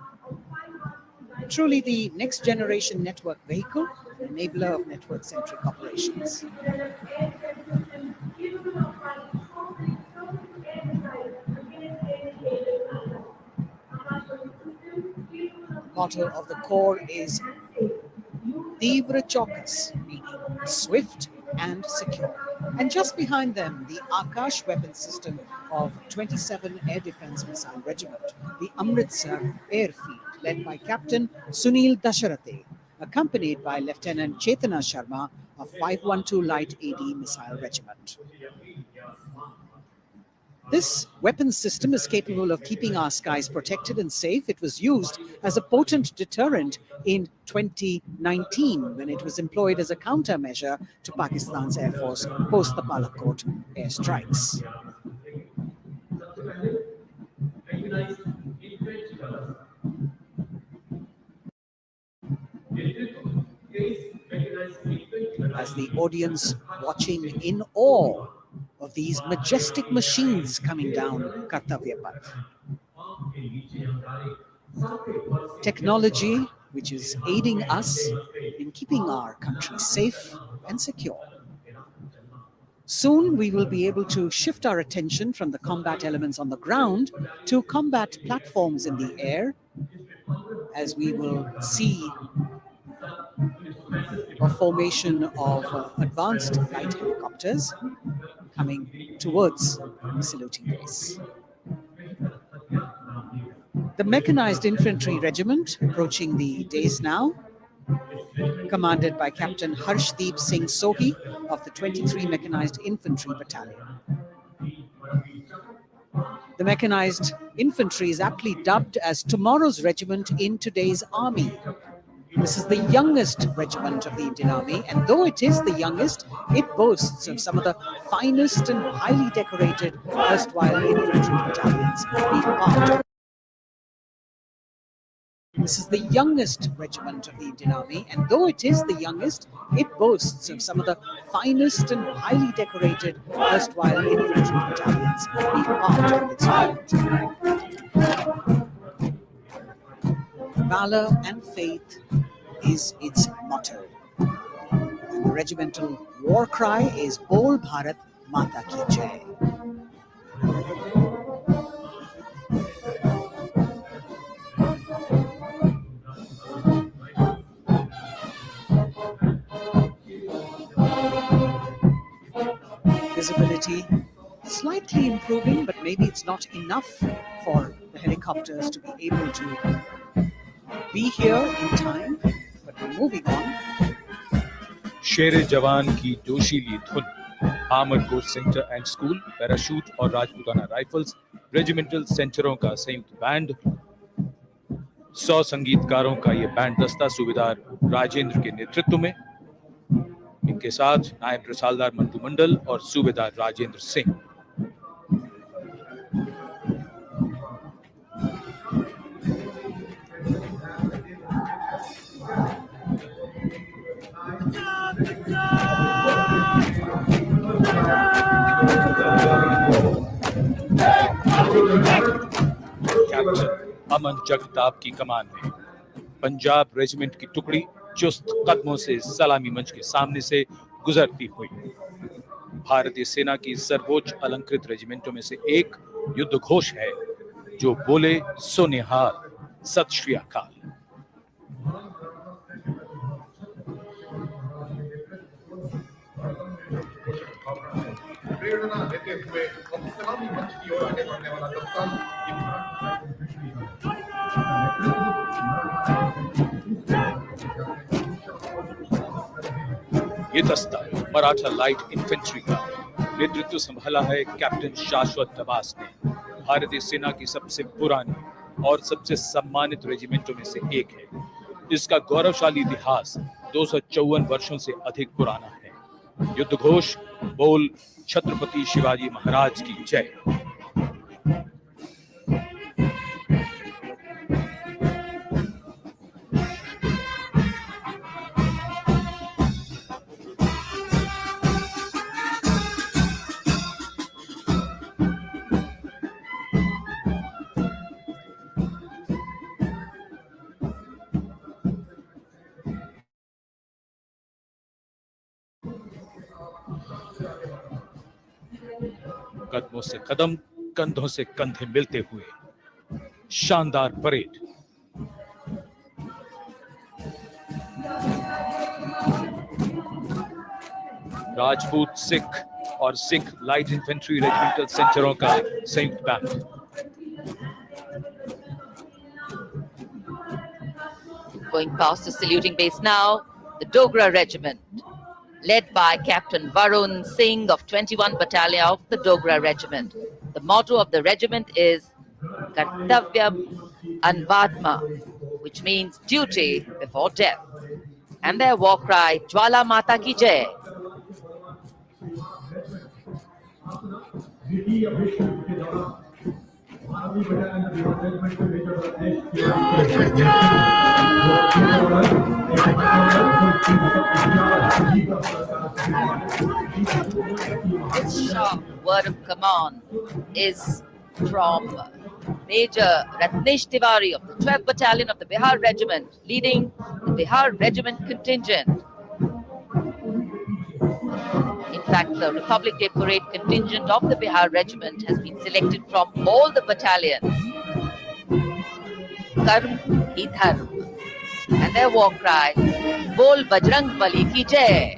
Truly the next generation network vehicle, enabler of network-centric operations. Motto of the Corps is Tivra Chaukas, meaning swift and secure. And just behind them, the Akash weapon system of 27 Air Defense Missile Regiment, the Amritsar Airfield, led by Captain Sunil Dasharathe, accompanied by Lieutenant Chetana Sharma of 512 Light AD Missile Regiment. This weapons system is capable of keeping our skies protected and safe. It was used as a potent deterrent in 2019 when it was employed as a countermeasure to Pakistan's Air Force post the Balakot airstrikes. As the audience watching in awe of these majestic machines coming down Kartavya Path. Technology which is aiding us in keeping our country safe and secure. Soon we will be able to shift our attention from the combat elements on the ground to combat platforms in the air, as we will see a formation of advanced light helicopters coming towards the saluting base. The Mechanized Infantry Regiment approaching the dais now, commanded by Captain Harshdeep Singh Sohi of the 23 Mechanized Infantry Battalion. The Mechanized Infantry is aptly dubbed as tomorrow's regiment in today's army. This is the youngest regiment of the Indian Army, and though it is the youngest, it boasts of some of the finest and highly decorated erstwhile infantry battalions being part of. This is the youngest regiment of the Indian Army, and though it is the youngest, it boasts of some of the finest and highly decorated erstwhile infantry battalions being part of its regiment. Valor and faith is its motto. And the regimental war cry is Bol Bharat Mata Ki Jai. Visibility slightly improving, but maybe it's not enough for the helicopters to be able to be here in time, but we're moving on. शेरे जवान की जोशीली धुन, armoured corps centre and school, parachute और Rajputana rifles regimental सेंटरों का संयुक्त band, 100 संगीतकारों का ये band दस्ता सूबेदार राजेंद्र के नेतृत्व में, इनके साथ नायब रसालदार मंटू मंडल और सूबेदार राजेंद्र सिंह। कैप्टन अमन जगताप की कमान में पंजाब रेजिमेंट की टुकड़ी चुस्त कदमों से सलामी मंच के सामने से गुजरती हुई। भारतीय सेना की सर्वोच्च अलंकृत रेजिमेंटों में से एक युद्ध घोष है जो बोले सो निहाल, सत श्री अकाल। प्रेरणा देते हुए सलामी मंच की ओर आगे बढ़ने वाला दस्ता ये दस्ता मराठा लाइट इन्फेंट्री का नेतृत्व संभाला है कैप्टन शाश्वत दबास ने। भारतीय सेना की सबसे पुरानी और सबसे सम्मानित रेजिमेंटों में से एक है। इसका गौरवशाली इतिहास 254 वर्षों से अधिक पुराना है। युद्ध घोष बोल छत्रपति शिवाजी महाराज की जय। कदमों से कदम, कंधों से कंधे मिलते हुए शानदार परेड। राजपूत सिख और सिख लाइट इन्फेंट्री रेजिमेंटल सेंटरों का संयुक्त band. Going past the saluting base now, the Dogra Regiment, led by Captain Varun Singh of 21 Battalion of the Dogra Regiment. The motto of the regiment is Kartavyam Anvadma, which means duty before death. And their war cry, Jwala Mata Ki Jai. This sharp word of command is from Major Ratnesh Tiwari of the 12th Battalion of the Bihar Regiment, leading the Bihar Regiment contingent. In fact, the Republic Day Parade contingent of the Bihar Regiment has been selected from all the battalions. Karm hi dharm. And their war cry, Bol Bajrang Bali ki jai.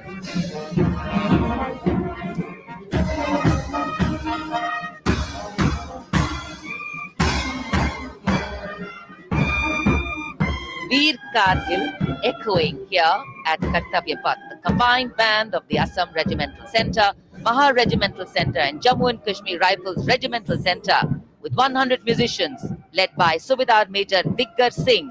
Veer Kargil echoing here at Kartavya Path, the combined band of the Assam Regimental Centre, Maha Regimental Centre and Jammu and Kashmir Rifles Regimental Centre with 100 musicians led by Subedar Major Diggar Singh.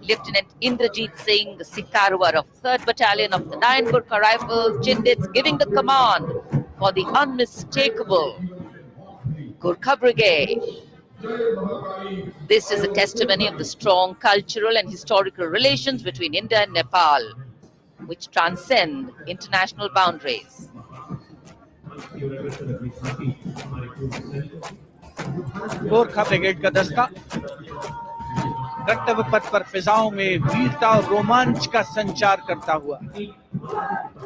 Lieutenant Indrajit Singh, the Sikarwar of 3rd Battalion of the 9 Gurkha Rifles, Chindits, giving the command for the unmistakable Gurkha Brigade. This is a testimony of the strong cultural and historical relations between India and Nepal, which transcend international boundaries. Gorkha brigade का दस्ता कर्तव्य पथ पर फिजाओं में वीरता और रोमांच का संचार करता हुआ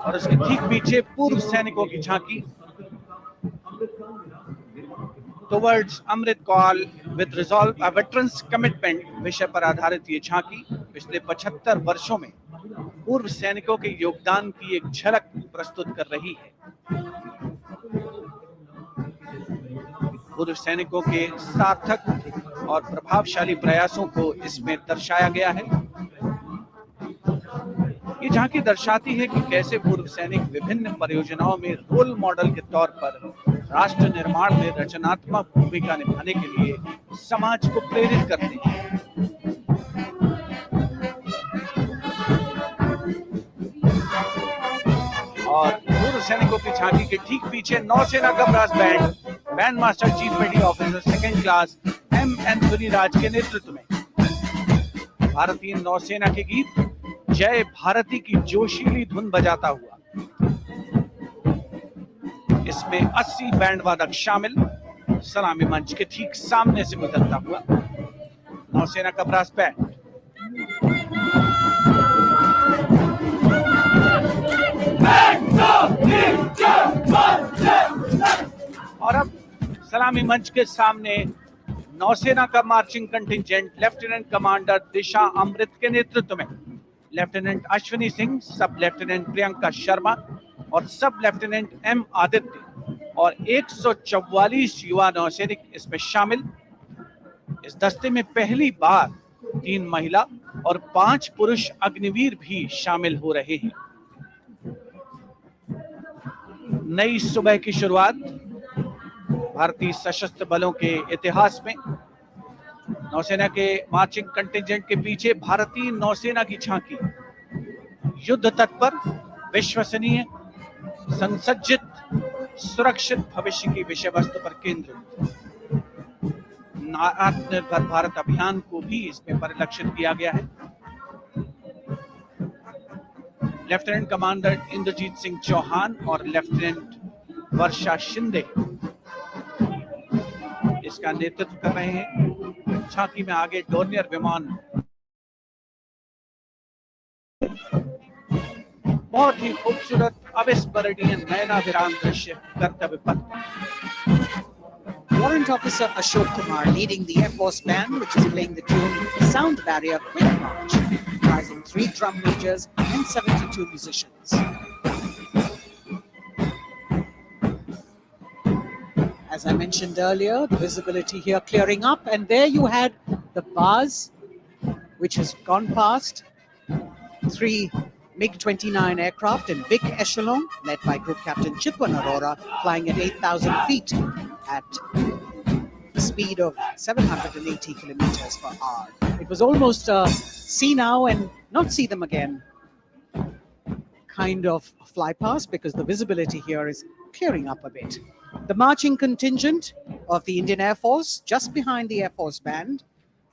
और उसके ठीक पीछे पूर्व सैनिकों की झांकी towards Amrit Kaal with resolve a veterans commitment विषय पर आधारित ये झांकी पिछले 75 वर्षों में पूर्व सैनिकों के योगदान की एक झलक प्रस्तुत कर रही है। पूर्व सैनिकों के सार्थक और प्रभावशाली प्रयासों को इसमें दर्शाया गया है। ये झांकी दर्शाती है कि कैसे पूर्व सैनिक विभिन्न परियोजनाओं में रोल मॉडल के तौर पर राष्ट्र निर्माण में रचनात्मक भूमिका निभाने के लिए समाज को प्रेरित करते हैं। और पूर्व सैनिकों की झांकी के ठीक पीछे नौसेना का ब्रास बैंड मास्टर चीफ पेटी ऑफिसर 2nd क्लास M.N. सुनीराज के नेतृत्व में भारतीय नौसेना के गीत जय भारती की जोशीली धुन बजाता हुआ इसमें 80 बैंड वादक शामिल सलामी मंच के ठीक सामने से गुजरता हुआ नौसेना का ब्रास बैंड। और अब सलामी मंच के सामने नौसेना का मार्चिंग कंटिंजेंट लेफ्टिनेंट कमांडर दिशा अमृत के नेतृत्व में लेफ्टिनेंट अश्विनी सिंह, सब लेफ्टिनेंट प्रियंका शर्मा और सब लेफ्टिनेंट M. आदित्य और 144 युवा नौसैनिक इसमें शामिल। इस दस्ते में पहली बार 3 महिला और 5 पुरुष अग्निवीर भी शामिल हो रहे हैं। नई सुबह की शुरुआत भारतीय सशस्त्र बलों के इतिहास में। नौसेना के मार्चिंग कंटिंजेंट के पीछे भारतीय नौसेना की झांकी युद्ध तत्पर, विश्वसनीय, संसज्जित, सुरक्षित भविष्य की विषय वस्तु पर केंद्रित। आत्मनिर्भर भारत अभियान को भी इसमें परिलक्षित किया गया है। लेफ्टिनेंट कमांडर इंद्रजीत सिंह चौहान और लेफ्टिनेंट वर्षा शिंदे इसका नेतृत्व कर रहे हैं। झांकी में आगे डोर्नियर विमान बहुत ही खूबसूरत अविस्मरणीय नयनाभिराम दृश्य कर्तव्य पथ। Warrant Officer Ashok Kumar leading the Air Force Band, which is playing the tune Sound Barrier Quick March, comprising 3 drum majors and 72 musicians. As I mentioned earlier, the visibility here clearing up, and there you had the bars, which has gone past 3 MiG-29 aircraft in big echelon, led by Group Captain Chitwan Arora, flying at 8,000 feet at a speed of 780 kilometers per hour. It was almost a see now and not see them again kind of fly past, because the visibility here is clearing up a bit. The marching contingent of the Indian Air Force, just behind the Air Force Band,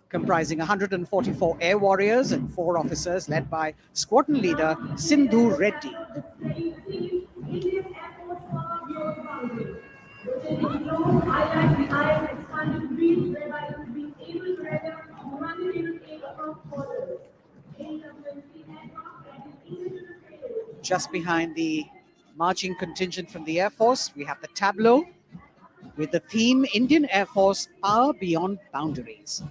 comprising 144 air warriors and 4 officers led by squadron leader Sindhu Reddy. Indian Air Force beyond boundaries. Rotating below highlight the iron expanded breeze whereby it will be able to render humanitarian aid across borders. Just behind the marching contingent from the Air Force, we have the tableau with the theme Indian Air Force Power Beyond Boundaries.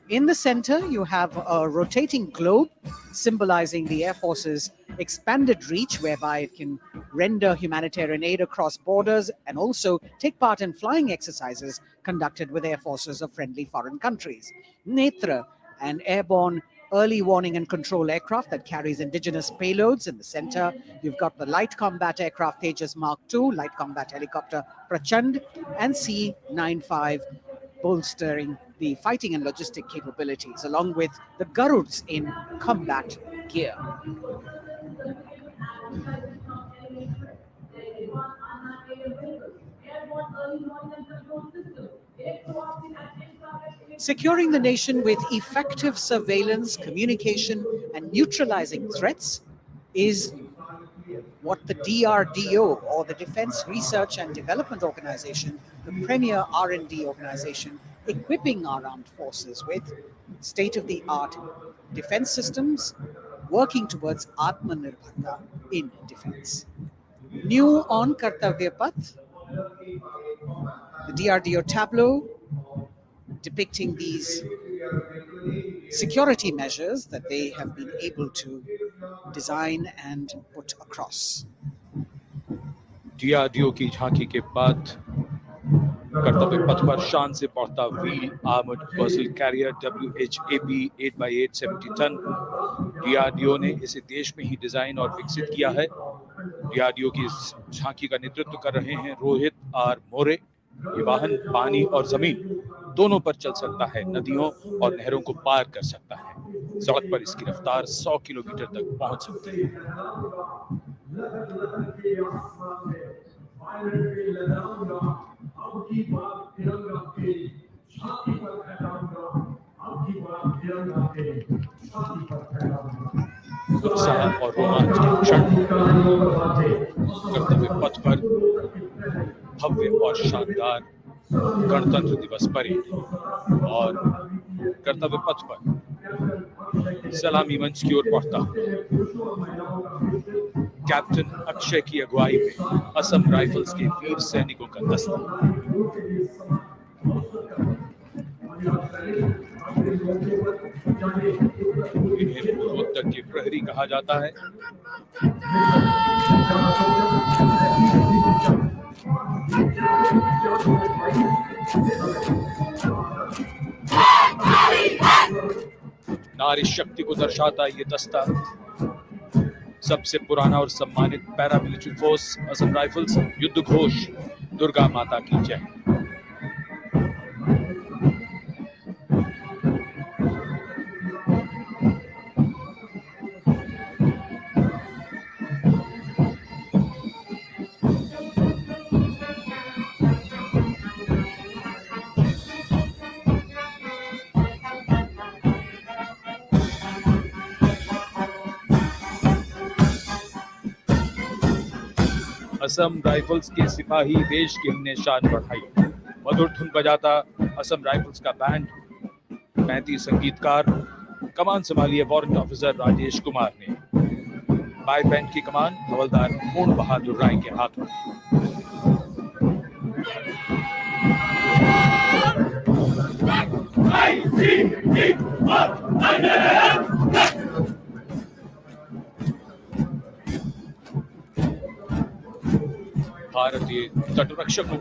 In the center, you have a rotating globe symbolizing the Air Force's expanded reach, whereby it can render humanitarian aid across borders and also take part in flying exercises conducted with air forces of friendly foreign countries. Netra, an airborne early warning and control aircraft that carries indigenous payloads. In the center, you've got the light combat aircraft Tejas Mark II, light combat helicopter Prachand, and C-95 bolstering the fighting and logistic capabilities, along with the Garuds in combat gear. Securing the nation with effective surveillance, communication, and neutralizing threats is what the DRDO, or the Defense Research and Development Organization, the premier R&D organization, equipping our armed forces with state-of-the-art defense systems, working towards Atmanirbharta in defense. New on Kartavya Path, the DRDO tableau depicting these security measures that they have been able to design and put across. DRDO की झांकी के बाद कर्तव्य पथ पर शान से पहुंचता wheel armoured personnel carrier WHAP 8x8 70 tonne. DRDO ने इसे देश में ही डिजाइन और विकसित किया है। डीआरडीओ की इस झांकी का नेतृत्व कर रहे हैं रोहित आर मोरे। ये वाहन पानी और जमीन दोनों पर चल सकता है, नदियों और नहरों को पार कर सकता है। सड़क पर इसकी रफ्तार 100 किलोमीटर तक पहुंच सकती है। उत्साह और रोमांच के क्षण, कर्तव्य पथ पर भव्य और शानदार गणतंत्र दिवस परेड और कर्तव्य पथ पर सलामी मंच की ओर बढ़ता कैप्टन अक्षय की अगुवाई में असम राइफल्स के वीर सैनिकों का दस्ता। इन्हें पूर्वोत्तर के प्रहरी कहा जाता है। नारी शक्ति को दर्शाता ये दस्ता सबसे पुराना और सम्मानित पैरामिलिट्री फोर्स असम राइफल्स। युद्ध घोष दुर्गा माता की जय। असम राइफल्स के सिपाही देश की हमने शान बढ़ाई। मधुर धुन बजाता असम राइफल्स का बैंड, 35 संगीतकार। कमान संभाली है वारंट ऑफिसर राजेश कुमार ने। बाय बैंड की कमान हवलदार पूर्ण बहादुर राय के हाथ में। भारतीय तटरक्षकों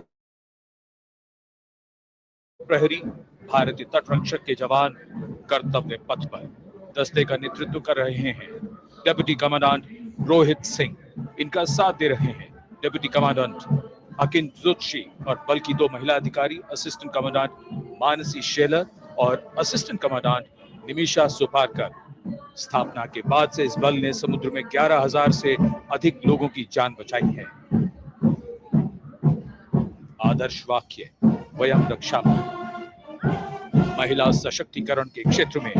प्रहरी, भारतीय तटरक्षक के जवान कर्तव्य पथ पर दस्ते का नेतृत्व कर रहे हैं डिप्टी कमांडेंट रोहित सिंह। इनका साथ दे रहे हैं डिप्टी कमांडेंट अकिन जोशी और बल की 2 महिला अधिकारी, असिस्टेंट कमांडेंट मानसी शेलर और असिस्टेंट कमांडेंट निमिषा सुपारकर। स्थापना के बाद से इस बल ने समुद्र में 11,000 से अधिक लोगों की जान बचाई है। आदर्श वाक्य वयम रक्षामः। महिला सशक्तिकरण के क्षेत्र में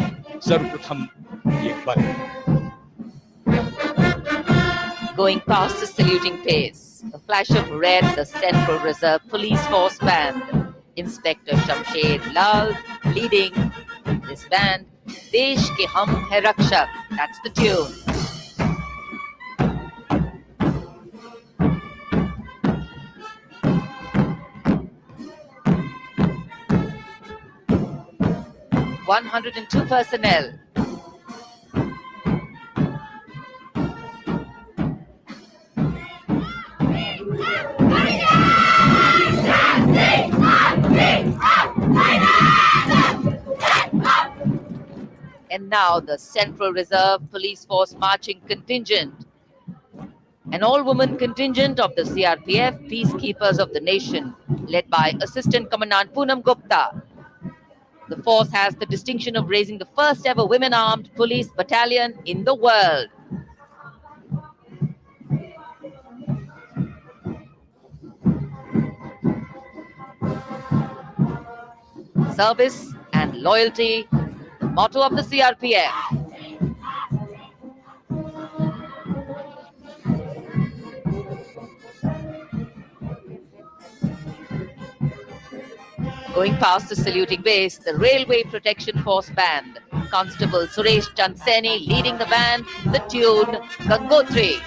सर्वप्रथम ये बल है। Going past the saluting pace, a flash of red, the Central Reserve Police Force band. Inspector Shamshed Lal leading this band. Desh ke hum hai rakshak. That's the tune. (102) personnel. And now the Central Reserve Police Force marching contingent, an all-woman contingent of the CRPF, Peacekeepers of the Nation, led by Assistant Commandant Poonam Gupta. The force has the distinction of raising the first ever women-armed police battalion in the world. Service and loyalty, the motto of the CRPF. Going past the saluting base, the Railway Protection Force band. Constable Suresh Chanseni leading the band, the tune Gangotri.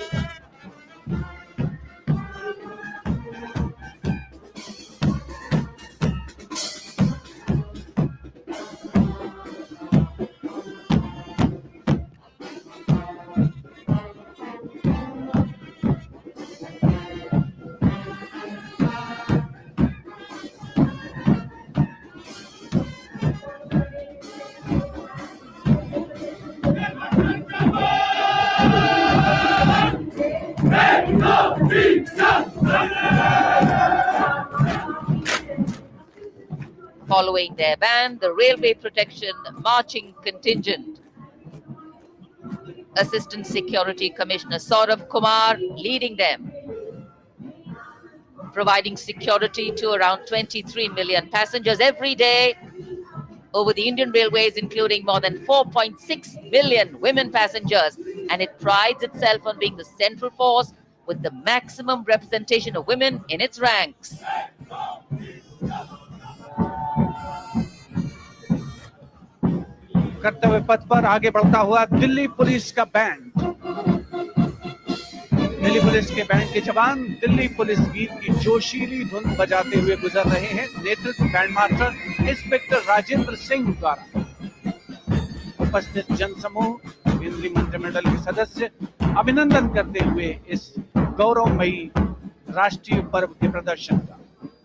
Following their band, the Railway Protection Marching Contingent. Assistant Security Commissioner Saurabh Kumar leading them, providing security to around 23 million passengers every day over the Indian Railways, including more than 4.6 million women passengers. And it prides itself on being the central force with the maximum representation of women in its ranks. कर्तव्य पथ पर आगे बढ़ता हुआ Delhi police का band, Delhi police के band के जवान दिल्ली पुलिस गीत की जोशीली धुन बजाते हुए गुजर रहे हैं। नेतृत्व band master inspector Rajendra Singh द्वारा। उपस्थित जनसमूह, केंद्रीय मंत्रिमंडल के सदस्य अभिनंदन करते हुए इस गौरवमयी राष्ट्रीय पर्व के प्रदर्शन का।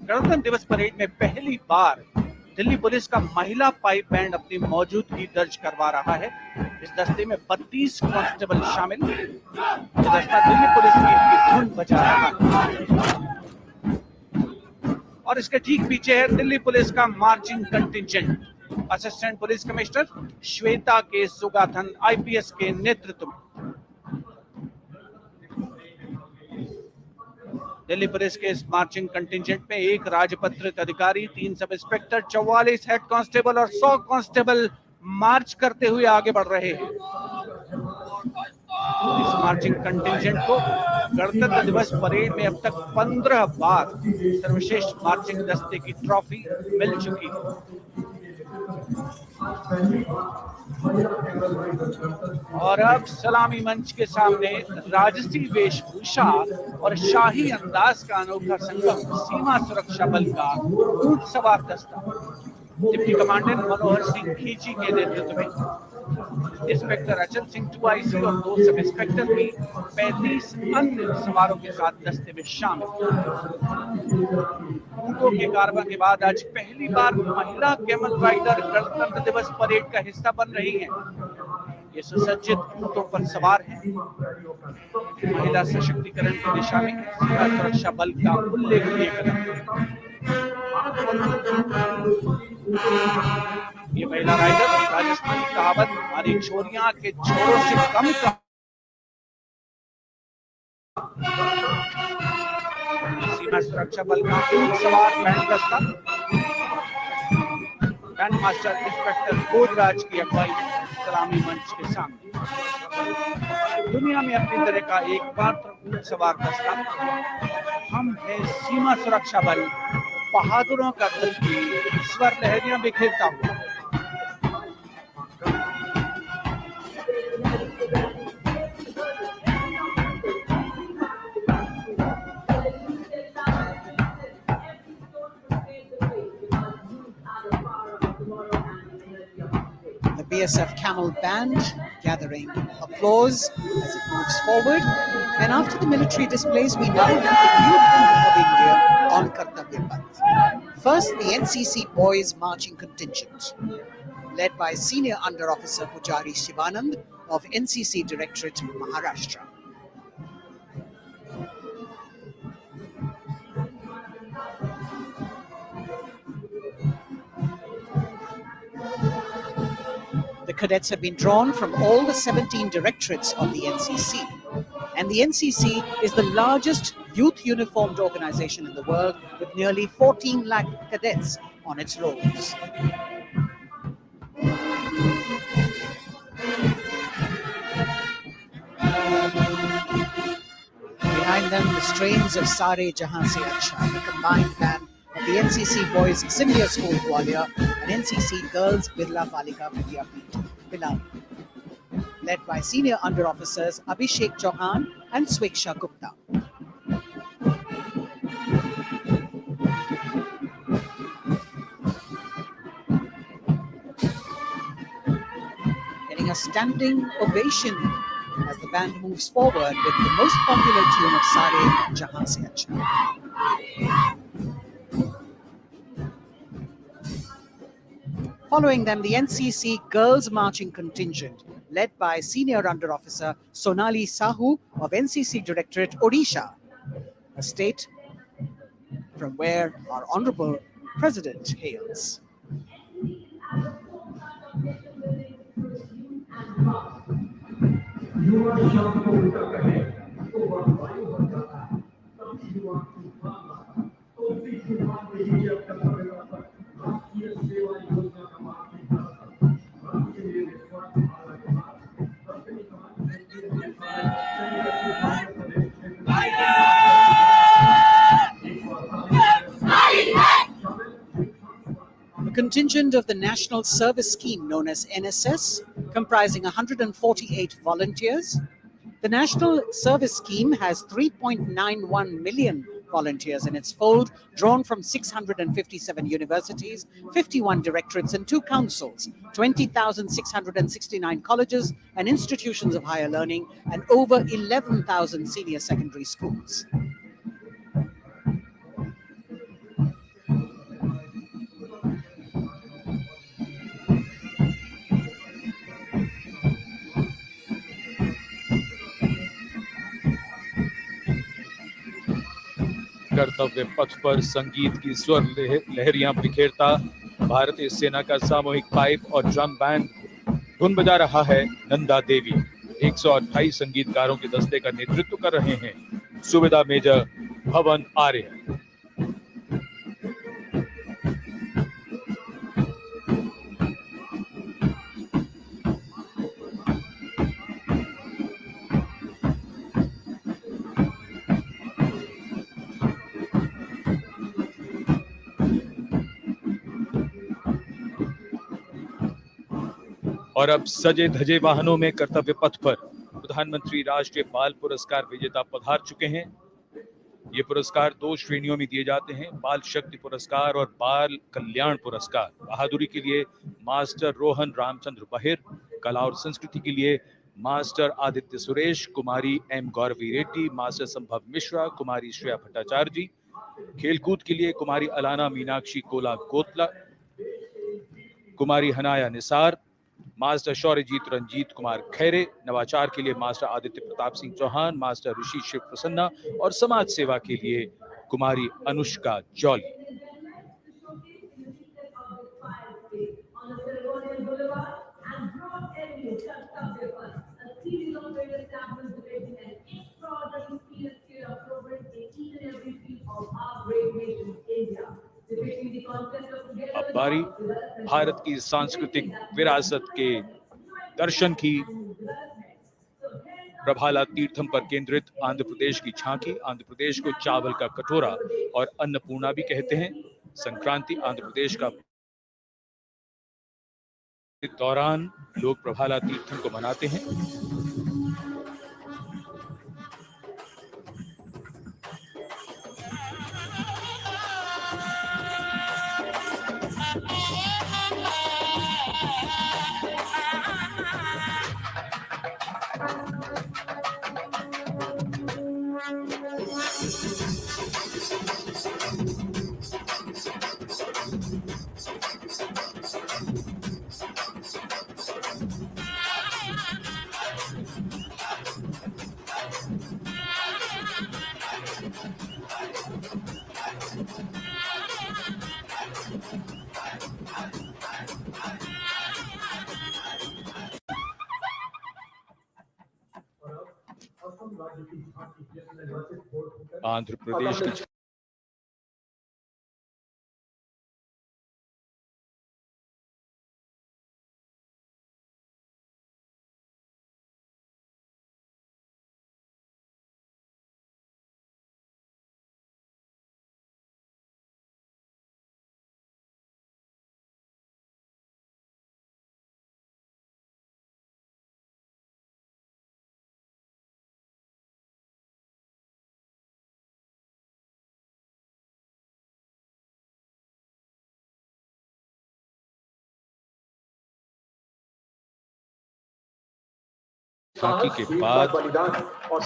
गणतंत्र दिवस परेड में पहली बार दिल्ली पुलिस का महिला पाइप बैंड अपनी मौजूदगी दर्ज करवा रहा है। इस दस्ते में 32 कांस्टेबल शामिल। ये दस्ता दिल्ली पुलिस की धुन बजा रहा है और इसके ठीक पीछे है दिल्ली पुलिस का marching contingent. Assistant police commissioner Shweta के सुगाथन आईपीएस के नेतृत्व में दिल्ली पुलिस के इस मार्चिंग कंटिंजेंट में एक राजपत्रित अधिकारी, 3 सब इंस्पेक्टर, 44 हेड कांस्टेबल और 100 कांस्टेबल मार्च करते हुए आगे बढ़ रहे हैं। इस मार्चिंग कंटिंजेंट को गणतंत्र दिवस परेड में अब तक 15 बार सर्वश्रेष्ठ मार्चिंग दस्ते की ट्रॉफी मिल चुकी है। और अब सलामी मंच के सामने राजसी वेशभूषा और शाही अंदाज का अनोखा संगम सीमा सुरक्षा बल का ऊंट सवार दस्ता डिप्टी कमांडेंट मनोहर सिंह खींची के नेतृत्व में इंस्पेक्टर अचल सिंह 2IC और 2 सब इंस्पेक्टर भी 35 अन्य सवारों के साथ दस्ते में शामिल। ऊंटों के कारवां के बाद आज पहली बार महिला कैमल राइडर गणतंत्र दिवस परेड का हिस्सा बन रही हैं। ये सुसज्जित ऊंटों पर सवार हैं। महिला सशक्तिकरण की दिशा में सीमा सुरक्षा बल का उल्लेखनीय कदम। ये महिला राइडर राजस्थानी कहावत हमारी छोरियां के छोरों से कम का सीमा सुरक्षा बल का ऊंट सवार बैंड दस्ता बैंड मास्टर इंस्पेक्टर भोजराज की अगुवाई में सलामी मंच के सामने। दुनिया में अपनी तरह का एकमात्र ऊंट सवार दस्ता हम है सीमा सुरक्षा बल, बहादुरों का दल की स्वर लहरियां बिखेरता हुआ। The BSF Camel Band gathering applause as it moves forward. And after the military displays, we now have the Youth of India on Kartavya Path. First, the NCC Boys Marching Contingent, led by Senior Under Officer Pujari Shivanand of NCC Directorate, Maharashtra. The cadets have been drawn from all the 17 directorates of the NCC. And the NCC is the largest youth uniformed organization in the world with nearly 14 lakh cadets on its rolls. Behind them, the strains of Sare Jahan Se Acha, the combined band of the NCC Boys Senior School Gwalior and NCC Girls Birla Balika Vidyapeeth, Pilani, led by Senior Under Officers Abhishek Chauhan and Sweksha Gupta. Getting a standing ovation as the band moves forward with the most popular tune of Sare Jahan Se Acha. Following them, the NCC Girls Marching Contingent, led by Senior Under Officer Sonali Sahu of NCC Directorate, Odisha, a state from where our Honorable President hails. A contingent of the National Service Scheme known as NSS, comprising 148 volunteers. The National Service Scheme has 3.91 million volunteers in its fold, drawn from 657 universities, 51 directorates and 2 councils, 20,669 colleges and institutions of higher learning, and over 11,000 senior secondary schools. कर्तव्य पथ पर संगीत की स्वर लहरियां बिखेरता भारतीय सेना का सामूहिक पाइप और ड्रम बैंड धुन बजा रहा है नंदा देवी। 128 संगीतकारों के दस्ते का नेतृत्व कर रहे हैं सुबेदार मेजर भवन आर्य। और अब सजे धजे वाहनों में कर्तव्य पथ पर प्रधानमंत्री राष्ट्रीय बाल पुरस्कार विजेता पधार चुके हैं। ये पुरस्कार 2 श्रेणियों में दिए जाते हैं, बाल शक्ति पुरस्कार और बाल कल्याण पुरस्कार। बहादुरी के लिए मास्टर रोहन रामचंद्र बहिर, कला और संस्कृति के लिए मास्टर आदित्य सुरेश, कुमारी एम गौरवी रेड्डी, मास्टर संभव मिश्रा, कुमारी श्रेया भट्टाचार्य जी, खेलकूद के लिए कुमारी अलाना मीनाक्षी कोला कोतला, कुमारी हनाया निसार, मास्टर शौर्यजीत रंजीत कुमार खैरे, नवाचार के लिए मास्टर आदित्य प्रताप सिंह चौहान, मास्टर ऋषि शिव प्रसन्ना और समाज सेवा के लिए कुमारी अनुष्का जौली। अब बारी भारत की सांस्कृतिक विरासत के दर्शन की प्रभाला तीर्थम पर केंद्रित आंध्र प्रदेश की झांकी। आंध्र प्रदेश को चावल का कटोरा और अन्नपूर्णा भी कहते हैं। संक्रांति आंध्र प्रदेश का दौरान लोग प्रभाला तीर्थम को मनाते हैं। आंध्र प्रदेश की झांकी के बाद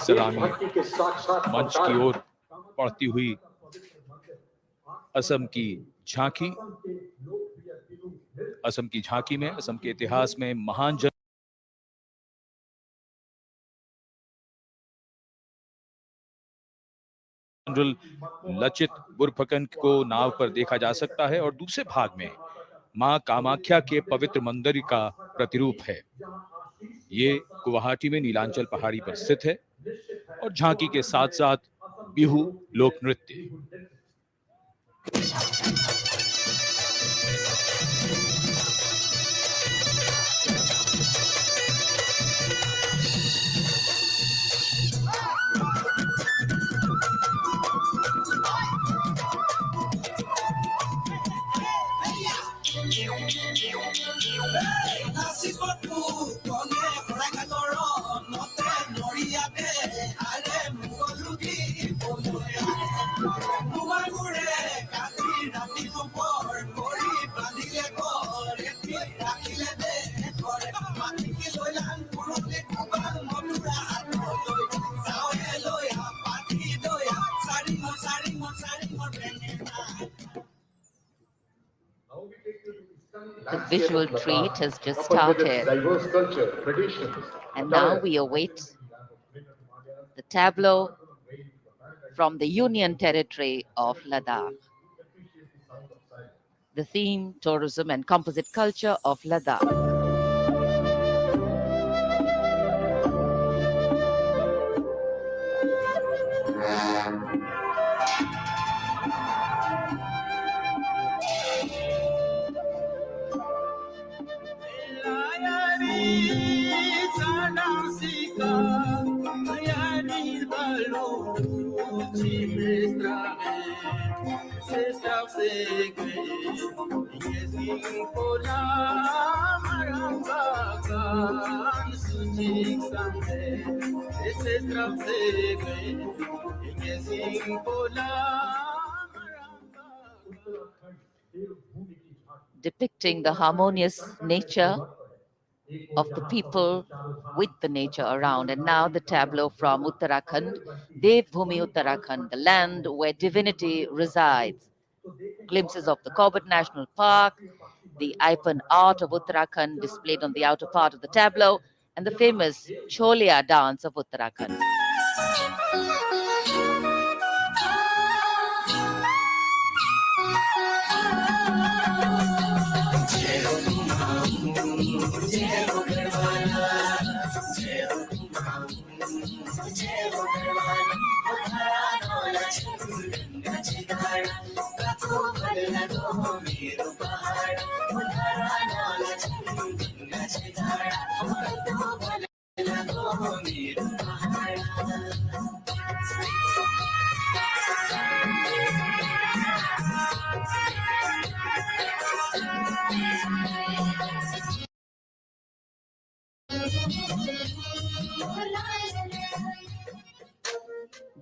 सलामी मंच की ओर बढ़ती हुई असम की झांकी। असम की झांकी में असम के इतिहास में महान जनरल लचित बुरफकन को नाव पर देखा जा सकता है और दूसरे भाग में मां कामाख्या के पवित्र मंदिर का प्रतिरूप है। ये गुवाहाटी में नीलांचल पहाड़ी पर स्थित है और झांकी के साथ साथ बिहू लोक नृत्य। The visual treat has just started. And now we await the tableau from the Union Territory of Ladakh. The theme, tourism and composite culture of Ladakh. Depicting the harmonious nature of the people with the nature around. And now the tableau from Uttarakhand, Devbhumi Uttarakhand, the land where divinity resides. Glimpses of the Corbett National Park, the Ipan art of Uttarakhand displayed on the outer part of the tableau, and the famous Cholia dance of Uttarakhand.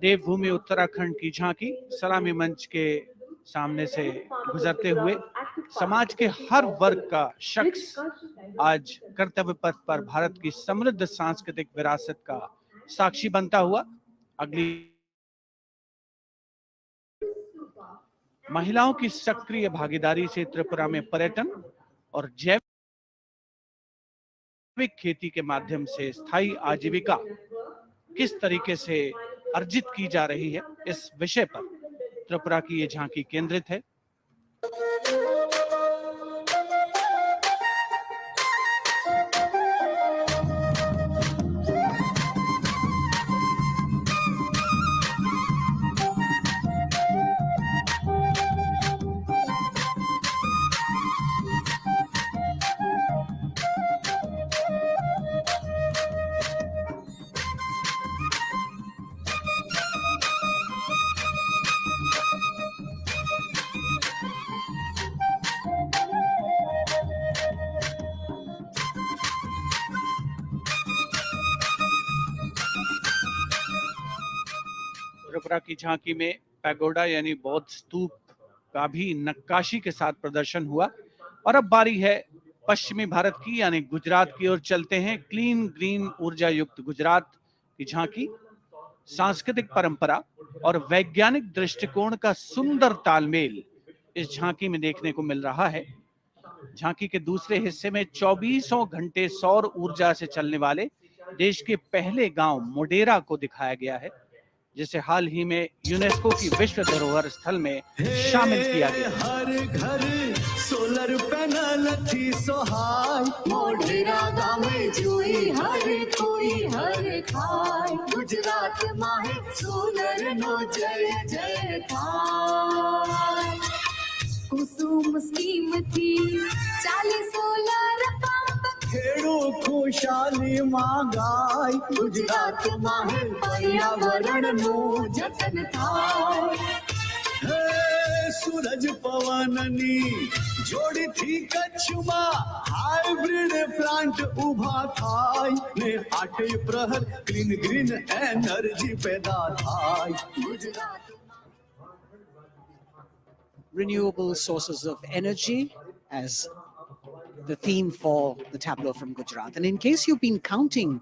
देवभूमि उत्तराखंड की झांकी सलामी मंच के सामने से गुजरते हुए समाज के हर वर्ग का शख्स आज कर्तव्य पथ पर भारत की समृद्ध सांस्कृतिक विरासत का साक्षी बनता हुआ अगली महिलाओं की सक्रिय भागीदारी से त्रिपुरा में पर्यटन और जैविक खेती के माध्यम से स्थायी आजीविका किस तरीके से अर्जित की जा रही है, इस विषय पर त्रिपुरा की ये झांकी केंद्रित है। त्रिपुरा की झांकी में पैगोडा यानी बौद्ध स्तूप का भी नक्काशी के साथ प्रदर्शन हुआ और अब बारी है पश्चिमी भारत की यानी गुजरात की ओर चलते हैं। क्लीन ग्रीन ऊर्जा युक्त गुजरात की झांकी सांस्कृतिक परंपरा और वैज्ञानिक दृष्टिकोण का सुंदर तालमेल इस झांकी में देखने को मिल रहा है। झांकी के दूसरे हिस्से में 24 घंटे सौर ऊर्जा से चलने वाले देश के पहले गांव मोडेरा को दिखाया गया है, जिसे हाल ही में यूनेस्को की विश्व धरोहर स्थल में शामिल किया गया। हर घर सोलर पैनल थी सोहाय, मोढेरा गाँव में जोई हर कोई हर खाय, गुजरात माहे सोलर नो जय जय खाय। कुसुम स्कीम थी 40 सोलर पंप, खेड़ो खुशाली मांगाय, गुजरात माहे पर्यावरण नो जतन थाय। सूरज पवननी जोड़ी थी कच्छ में, हाइब्रिड प्लांट उभा थाय ने 8 प्रहर क्लीन ग्रीन एनर्जी पैदा थाय। Gujarat renewable sources of energy as the theme for the tableau from Gujarat. And in case you've been counting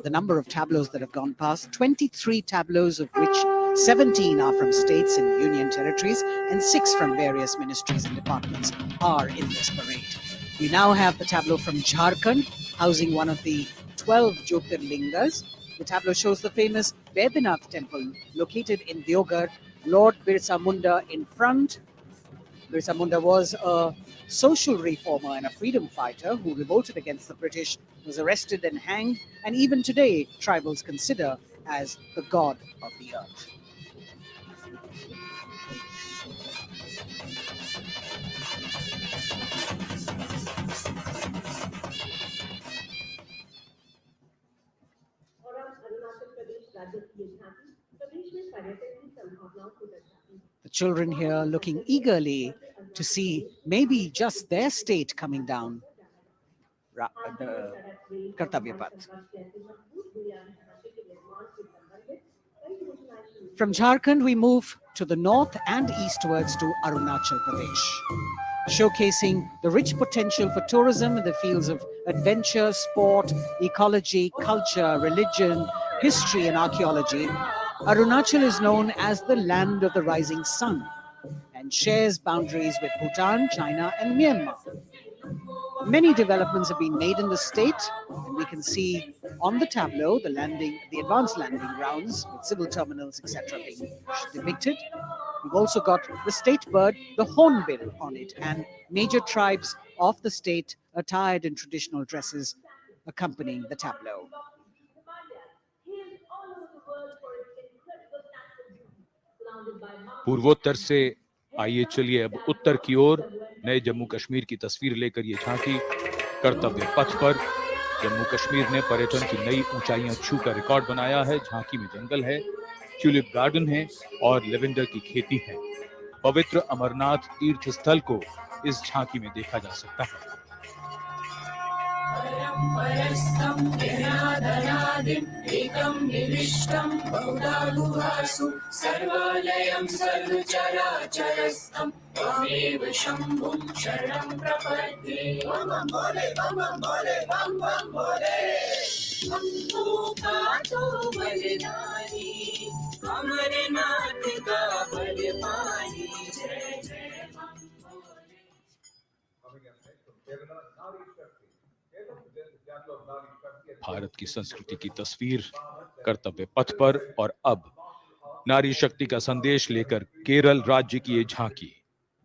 the number of tableaus that have gone past, 23 tableaus, of which 17 are from states and union territories and 6 from various ministries and departments are in this parade. We now have the tableau from Jharkhand, housing one of the 12 Jyotirlingas. The tableau shows the famous Vedanath temple located in Deoghar, Lord Birsa Munda in front. Birsa Munda was a social reformer and a freedom fighter who revolted against the British, was arrested and hanged, and even today tribals consider as the god of the earth. The children here looking eagerly to see maybe just their state coming down the Kartavya Path. From Jharkhand, we move to the north and eastwards to Arunachal Pradesh, showcasing the rich potential for tourism in the fields of adventure, sport, ecology, culture, religion, history, and archaeology. Arunachal is known as the land of the rising sun and shares boundaries with Bhutan, China, and Myanmar. Many developments have been made in the state, and we can see on the tableau the advanced landing grounds with civil terminals, etc. being depicted. We've also got the state bird, the hornbill, on it, and major tribes of the state attired in traditional dresses accompanying the tableau. पूर्वोत्तर से आइए चलिए अब उत्तर की ओर नए जम्मू कश्मीर की तस्वीर लेकर ये झांकी कर्तव्य पथ पर। जम्मू कश्मीर ने पर्यटन की नई ऊंचाइयां छूकर रिकॉर्ड बनाया है। झांकी में जंगल है, ट्यूलिप गार्डन है और लेवेंडर की खेती है। पवित्र अमरनाथ तीर्थ स्थल को इस झांकी में देखा जा सकता है। परस्तं विनादनादिम् एकं निविष्टं बहुधा गुहासु सर्वालयं सर्वचराचरस्थं त्वमेव शम्भुं शरणं प्रपद्ये। बम बम भोले बम बम भोले बम बम भोले। हमको काटो बलिदानी अमरनाथ का बलवानी जय जय बम भोले। भारत की संस्कृति की तस्वीर कर्तव्य पथ पर और अब नारी शक्ति का संदेश लेकर केरल राज्य की ये झांकी।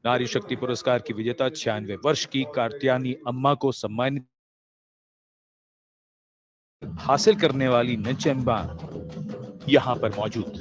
नारी शक्ति पुरस्कार की विजेता 96 वर्ष की कार्त्यानी अम्मा को सम्मानित हासिल करने वाली नचम्बा यहां पर मौजूद।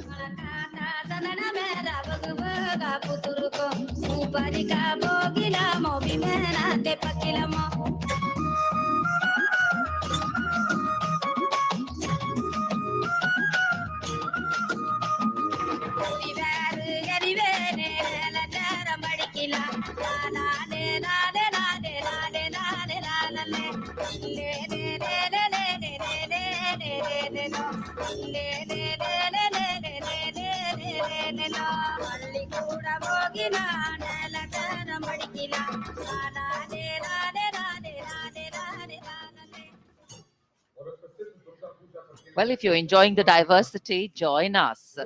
Well, if you're enjoying the diversity, join us.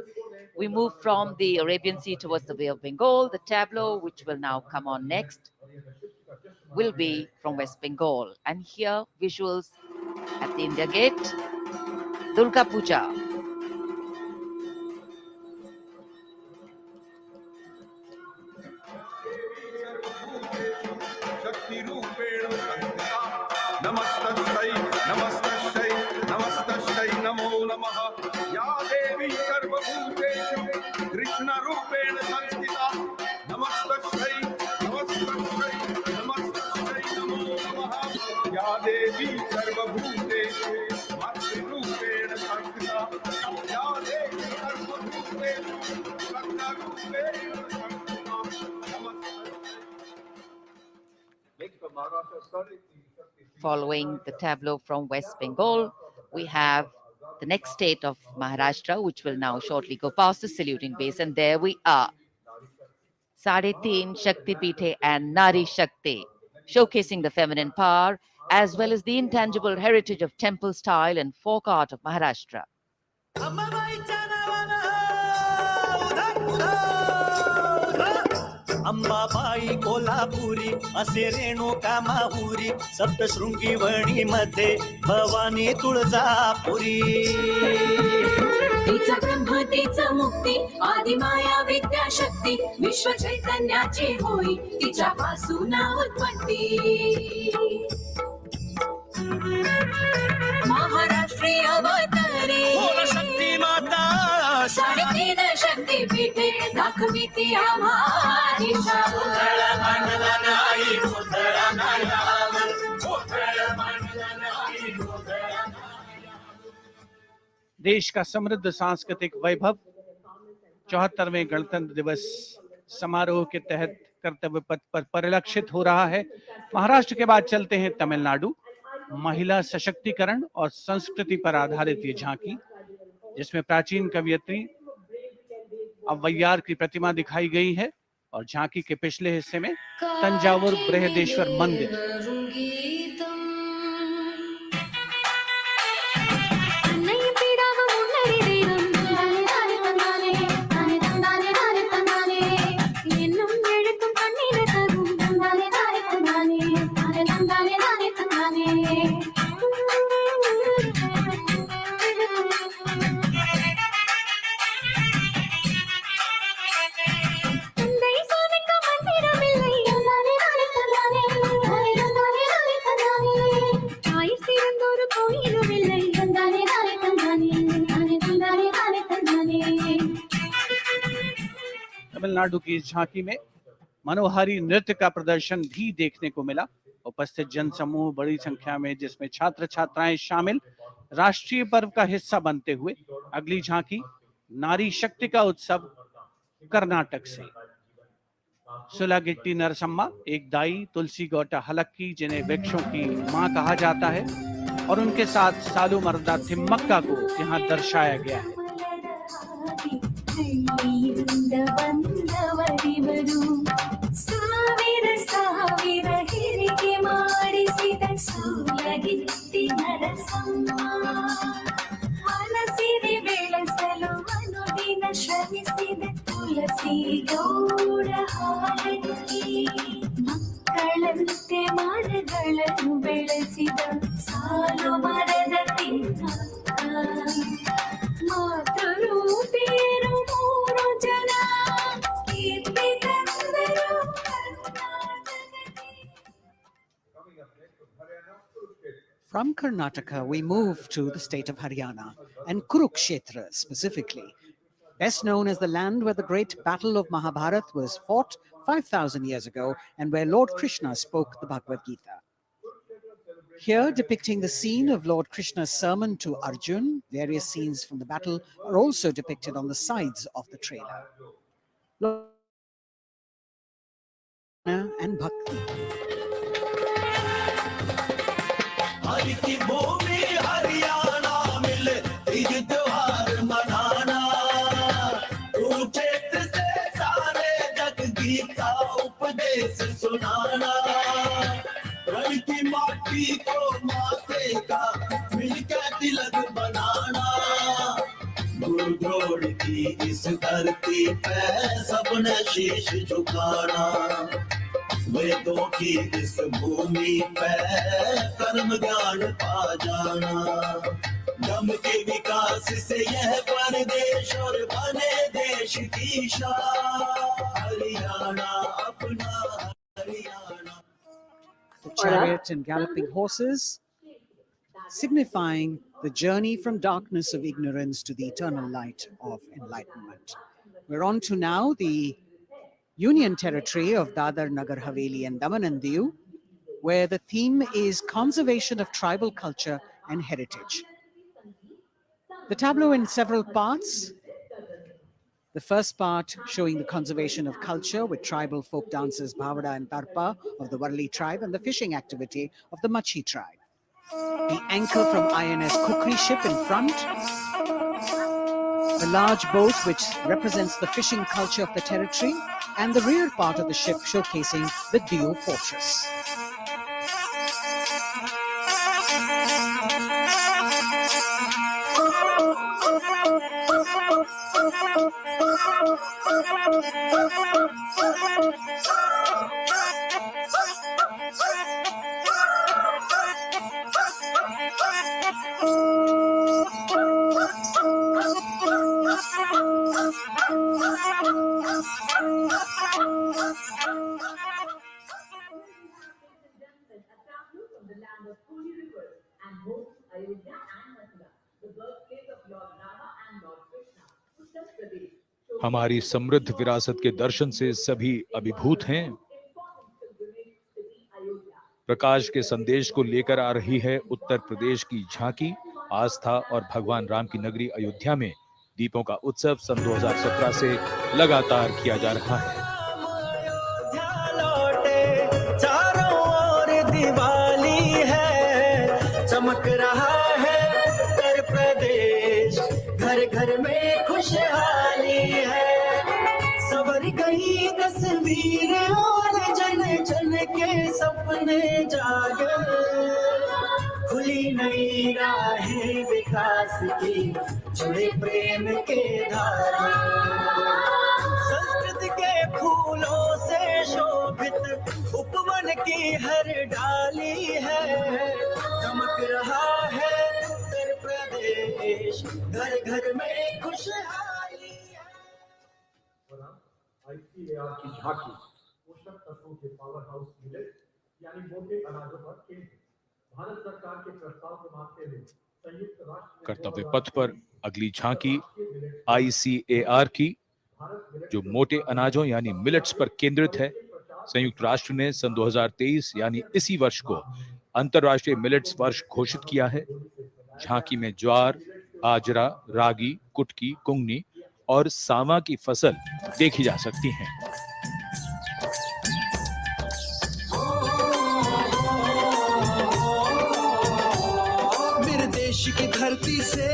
We move from the Arabian Sea towards the Bay of Bengal. The tableau, which will now come on next, will be from West Bengal. And here, visuals at the India Gate, Durga Puja. नमस्तस्यै नमस्तस्यै नमस्तस्यै नमो नमः। या देवी सर्वभूतेषु कृष्णरूपेण संस्थिता नमस्तस्यै नमस्तस्यै नमस्तस्यै नमो नमः। या देवी सर्वभूतेषु मातृरूपेण संस्थिता या देवी सर्वभूतेषु कृष्णरूपेण संस्थिता नमस्तस्यै। Following the tableau from West Bengal, we have the next state of Maharashtra, which will now shortly go past the saluting base. And there we are. Sade Teen, Shakti Pithe and Nari Shakti, showcasing the feminine power as well as the intangible heritage of temple style and folk art of Maharashtra. Ambabai Kolhapuri असे रेणुका माहुरी सप्तशृंगी वणी मध्ये भवानी तुळजापुरी तिचा ब्रह्म तिचा मुक्ती आदिमाया विद्याशक्ती विश्व चैतन्याची होई तिच्यापासून उत्पत्ती महाराष्ट्रीय अवतारी शक्ती माता साडेतीन शक्तीपीठे दाखविती आम्हा दिशा देश का समृद्ध सांस्कृतिक वैभव 74वें गणतंत्र दिवस समारोह के तहत कर्तव्य पथ पर परिलक्षित हो रहा है। महाराष्ट्र के बाद चलते हैं तमिलनाडु। महिला सशक्तिकरण और संस्कृति पर आधारित ये झांकी, जिसमें प्राचीन कवयित्री अव्वैयार की प्रतिमा दिखाई गई है और झांकी के पिछले हिस्से में तंजावुर बृहदेश्वर मंदिर। तमिलनाडु की इस झांकी में मनोहारी नृत्य का प्रदर्शन भी देखने को मिला। उपस्थित जनसमूह बड़ी संख्या में, जिसमें छात्र छात्राएं शामिल, राष्ट्रीय पर्व का हिस्सा बनते हुए। अगली झांकी नारी शक्ति का उत्सव कर्नाटक से। सुलागिट्टी नरसम्मा एक दाई, तुलसी गोटा हलक्की जिन्हें वृक्षों की मां कहा जाता है, और उनके साथ सालू मर्दा थिम्मक्का को यहाँ दर्शाया गया है। ಸಾವಿರ ಸಾವಿರ ಹಿರಿಗೆ ಮಾಡಿಸಿದ ಸೂಲಗಿತ್ತಿ ನರಸಮ್ಮ ಮನಸಿರಿ ಬೆಳೆಸಲು ಅನುದಿನ ಶ್ರಮಿಸಿದ ತುಳಸಿ ಗೌಡ ಹಾಲಕ್ಕಿ ಮಕ್ಕಳಂತೆ ಮರಗಳನ್ನು ಬೆಳೆಸಿದ ಸಾಲು ಮರದ ತಿಮ್ಮಕ್ಕ ಮಾತೃರೂಪಿಯರು ಮೂರು ಜನ ಕೀರ್ತಿ ತಂದರು ಕರ್ನಾಟಕಕ್ಕೆ. From Karnataka, we move to the state of Haryana and Kurukshetra specifically, best known as the land where the great battle of Mahabharat was fought 5,000 years ago and where Lord Krishna spoke the Bhagavad Gita. Here, depicting the scene of Lord Krishna's sermon to Arjun, various scenes from the battle are also depicted on the sides of the trailer. And Bhakti. Hari की भूमि हरियाणा मिल तीज त्योहार मनाना कुरुक्षेत्र से सारे जग गीता उपदेश सुनाना रण की माटी को माथे का मिलकर तिलक बनाना गुरु द्रोण की इस धरती पे सबने शीश झुकाना वेदों की इस भूमि पे कर्म ज्ञान पा जाना दम के विकास से यह परदेश और बने देश की शान हरियाणा अपना Haryana. The chariot and galloping horses, signifying the journey from darkness of ignorance to the eternal light of enlightenment. We're on to now the Union territory of Dadar, Nagar Haveli and Daman and Diu, where the theme is conservation of tribal culture and heritage. The tableau in several parts. The first part showing the conservation of culture with tribal folk dances Bhavada and Tarpa of the Warli tribe and the fishing activity of the Machi tribe. The anchor from INS Kukri ship in front. The large boat which represents the fishing culture of the territory, and the rear part of the ship showcasing the Diu fortress. From the land of holy rivers and homes Ayodhya and Mathura, the birthplace of Lord Rama and Lord Krishna, Uttar Pradesh. हमारी समृद्ध विरासत के दर्शन से सभी अभिभूत हैं. प्रकाश के संदेश को लेकर आ रही है उत्तर प्रदेश की झांकी. आस्था और भगवान राम की नगरी अयोध्या में दीपों का उत्सव सन 2017 से लगातार किया जा रहा है. चारों ओर दिवाली है चमक रहा है उत्तर प्रदेश घर घर में खुशहाली है सवर गई तस्वीरें और जन जन के सपने जागे खुली नई राहें विकास की जुड़े प्रेम के धागे संस्कृत के फूलों से शोभित उपवन की हर डाली है चमक रहा है उत्तर प्रदेश घर घर में खुशहाली है. ICAR की झांकी पोषक तत्वों के पावर हाउस मिलेट यानी मोटे अनाजों पर केंद्रित भारत सरकार के प्रस्ताव को मानते हुए संयुक्त राष्ट्र कर्तव्य पथ पर अगली झांकी ICAR की, जो मोटे अनाजों यानी मिलेट्स पर केंद्रित है. संयुक्त राष्ट्र ने सन 2023 यानी इसी वर्ष को अंतर्राष्ट्रीय मिलेट्स वर्ष घोषित किया है. झांकी में ज्वार, बाजरा, रागी, कुटकी, कुंगनी और सावा की फसल देखी जा सकती हैं. देश की धरती से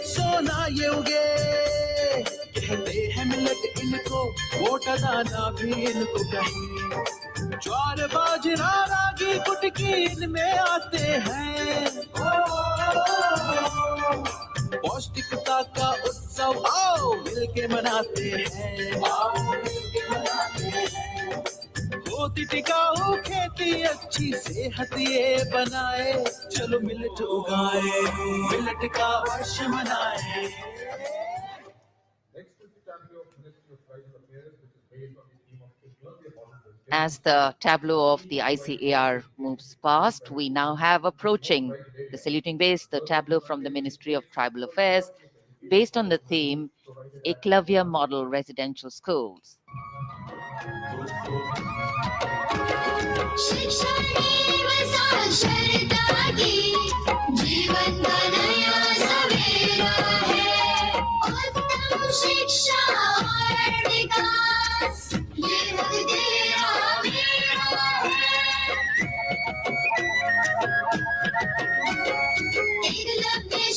सोना ये उगे, कहते हैं मिलट इनको, वोट दाना भी इनको कहें। ज्वार बाजरा रागी कुटकी इनमें आते हैं, पौष्टिकता का उत्सव आओ मिलके मनाते हैं। होती टिकाऊ खेती अच्छी सेहत ये बनाए, चलो मिलट उगाए, मिलट का वर्ष मनाए। As the tableau of the ICAR moves past, we now have approaching the saluting base, the tableau from the Ministry of Tribal Affairs, based on the theme Eklavya Model Residential Schools.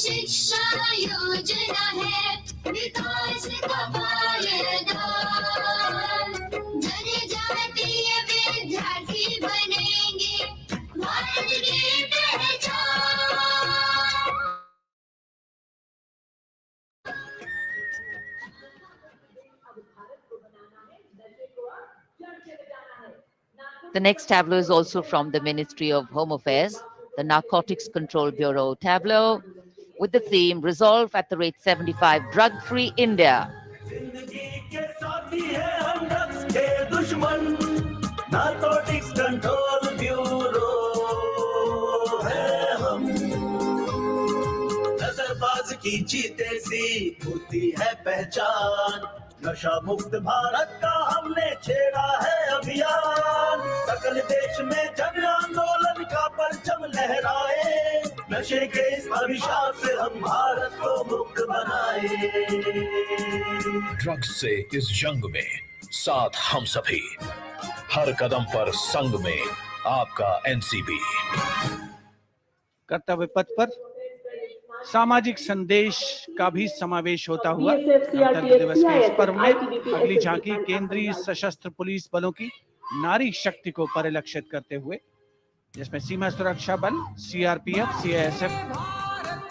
शिक्षा योजना है विकास का पायदान, जनजातीय विद्यार्थी बनेंगे भारत की पहचान। The next tableau is also from the Ministry of Home Affairs, the Narcotics Control Bureau tableau, with the theme Resolve at the rate 75 Drug-Free India. Narcotics control bureau है हम, नजरबाज की जीते सी होती है पहचान, नशा मुक्त भारत का हमने छेड़ा है अभियान, सकल देश में जन आंदोलन का परचम लहराए, नशे के इस अभिशाप से हम भारत को मुक्त बनाए। ड्रग्स से इस जंग में साथ हम सभी, हर कदम पर संग में आपका एनसीबी। कर्तव्य पथ पर सामाजिक संदेश का भी समावेश होता हुआ गणतंत्र दिवस के इस पर्व में अगली झांकी केंद्रीय सशस्त्र पुलिस बलों की नारी शक्ति को परिलक्षित करते हुए, जिसमें सीमा सुरक्षा बल, सीआरपीएफ, सीआईएसएफ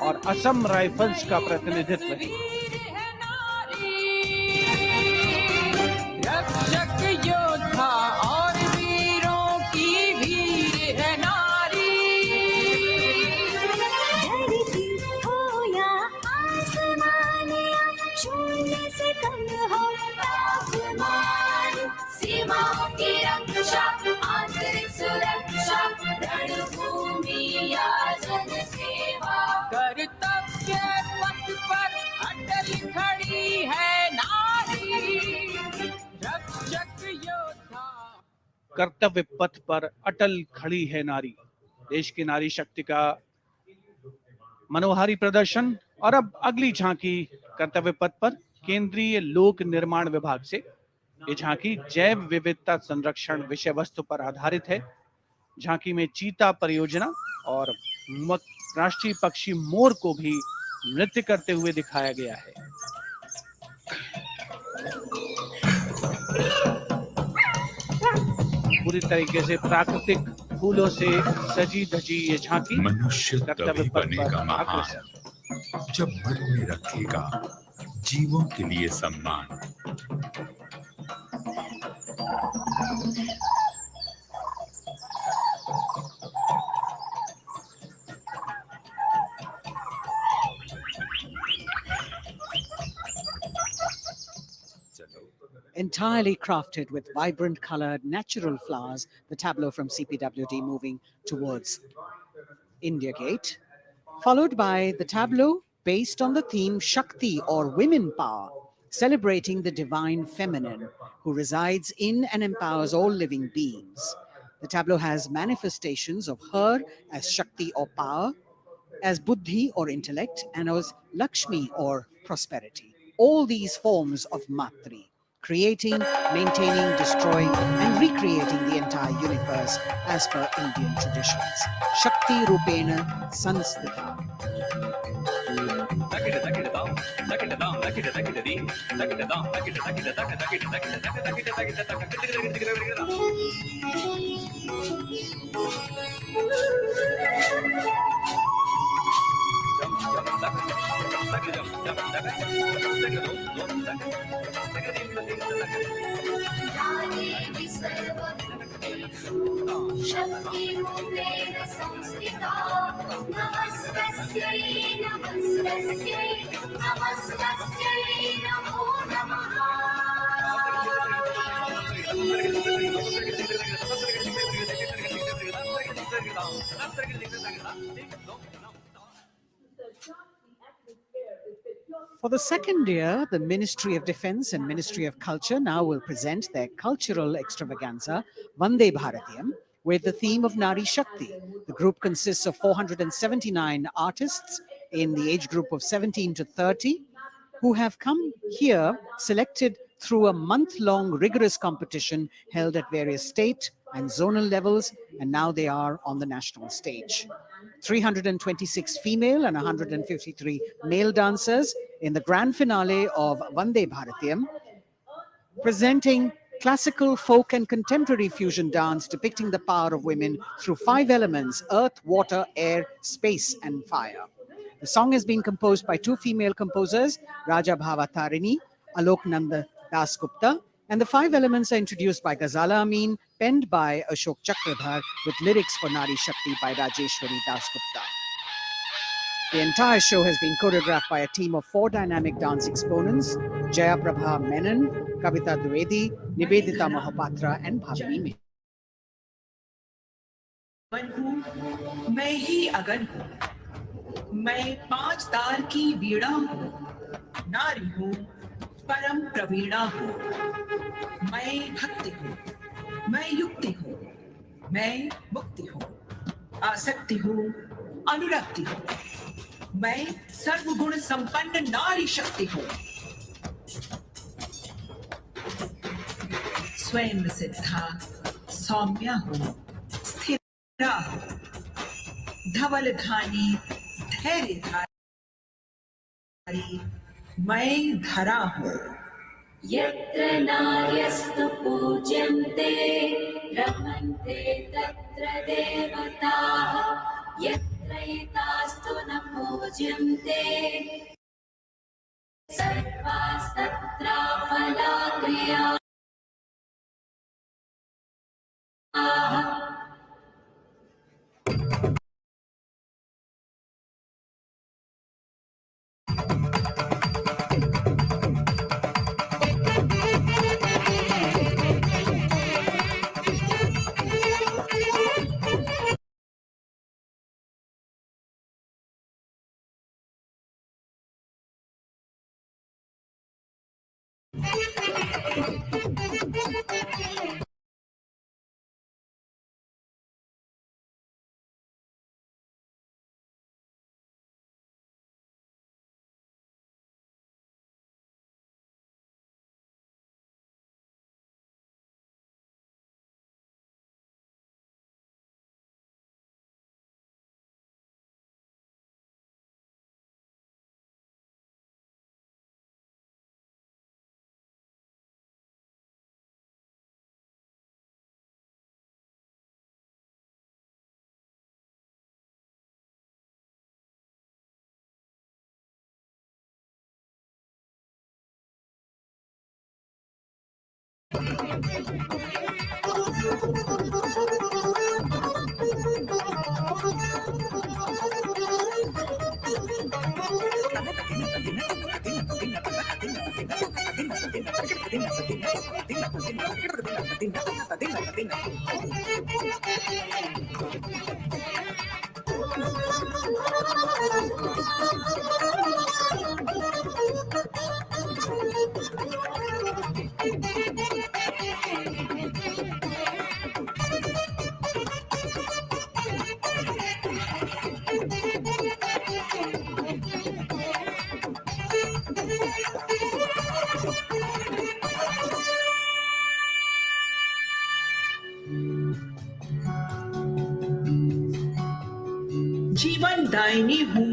और असम राइफल्स का प्रतिनिधित्व है। योद्धा और वीरों की वीर है नारी, धरती हो या आसमान या शून्य से कम हो तापमान, सीमाओं की रक्षा, आंतरिक सुरक्षा, रणभूमि या जन सेवा, कर्तव्य पथ पर अटल खड़ी है नारी, कर्तव्य पथ पर अटल खड़ी है नारी, देश की नारी शक्ति का मनोहारी प्रदर्शन। और अब अगली झांकी कर्तव्य पथ पर केंद्रीय लोक निर्माण विभाग से। ये झांकी जैव विविधता संरक्षण विषय वस्तु पर आधारित है। झांकी में चीता परियोजना और राष्ट्रीय पक्षी मोर को भी नृत्य करते हुए दिखाया गया है। पूरी तरीके से प्राकृतिक फूलों से सजी धजी ये झांकी मनुष्य तभी बनेगा महान जब मन में रखेगा जीवों के लिए सम्मान। Entirely crafted with vibrant colored natural flowers, the tableau from CPWD moving towards India Gate, followed by the tableau based on the theme Shakti or women power, celebrating the divine feminine who resides in and empowers all living beings. The tableau has manifestations of her as Shakti or power, as Buddhi or intellect, and as Lakshmi or prosperity. All these forms of Matri, creating, maintaining, destroying, and recreating the entire universe as per Indian traditions. Shakti Rupena Sanstita. शक्तिरूपेण संस्थिता नमस्तस्यै नमस्तस्यै नमस्तस्यै नमो नमः For the second year, the Ministry of Defense and Ministry of Culture now will present their cultural extravaganza, Vande Bharatiyam, with the theme of Nari Shakti. The group consists of 479 artists in the age group of 17 to 30 who have come here selected through a month-long rigorous competition held at various state and zonal levels, and now they are on the national stage. 326 female and 153 male dancers in the grand finale of Vande Bharatiyam, presenting classical, folk, and contemporary fusion dance depicting the power of women through 5 elements: earth, water, air, space, and fire. The song has been composed by 2 female composers, Raja Bhavatarini, Alok Nanda Das Gupta, and the 5 elements are introduced by Ghazala Amin, penned by Ashok Chakradhar, with lyrics for Nari Shakti by Rajeshwari Das Gupta. The entire show has been choreographed by a team of 4 dynamic dance exponents: Jaya Prabha Menon, Kavita Dwivedi, Nivedita Mohapatra, and Bhavini Mehta. मैं ही अगन हूँ, मैं 5 तार की वीणा हूँ, नारी हूँ, परम प्रवीणा हूँ, मैं भक्ति हूँ, मैं युक्ति हूँ, मैं मुक्ति हूँ, आसक्ति हूँ, अनुरक्ति हूँ, मैं सर्वगुण संपन्न नारी शक्ति हूँ, स्वयं सिद्धा सौम्या हूँ, स्थिरा हूँ, धवल धानी धैर्यधारी, मैं धरा हूँ। यत्र नार्यस्तु पूज्यन्ते रमन्ते तत्र देवताः यत्र एतास्तु न पूज्यन्ते सर्वास्तत्राफलाक्रियाः जीवन दायिनी हूँ,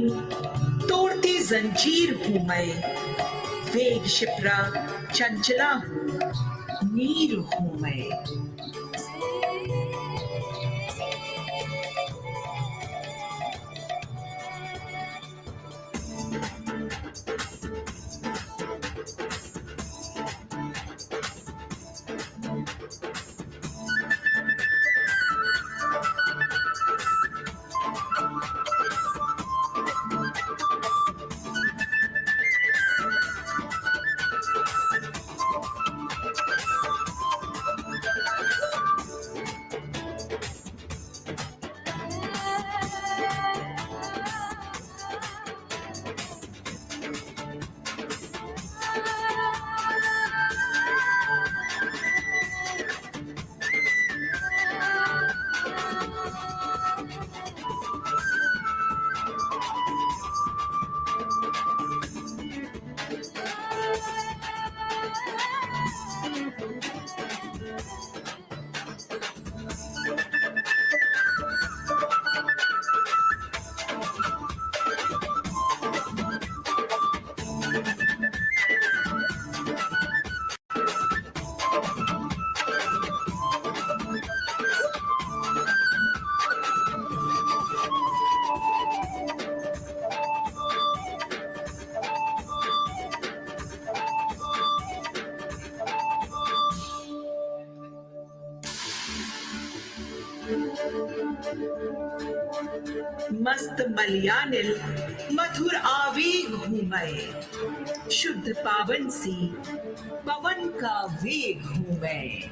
तोड़ती जंजीर हूँ मैं, वेग शिप्रा चंचला हूँ, नीर हूँ मैं। मस्त मलयानिल मधुर आवेग हूँ मैं, शुद्ध पावन सी पवन का वेग हूँ मैं।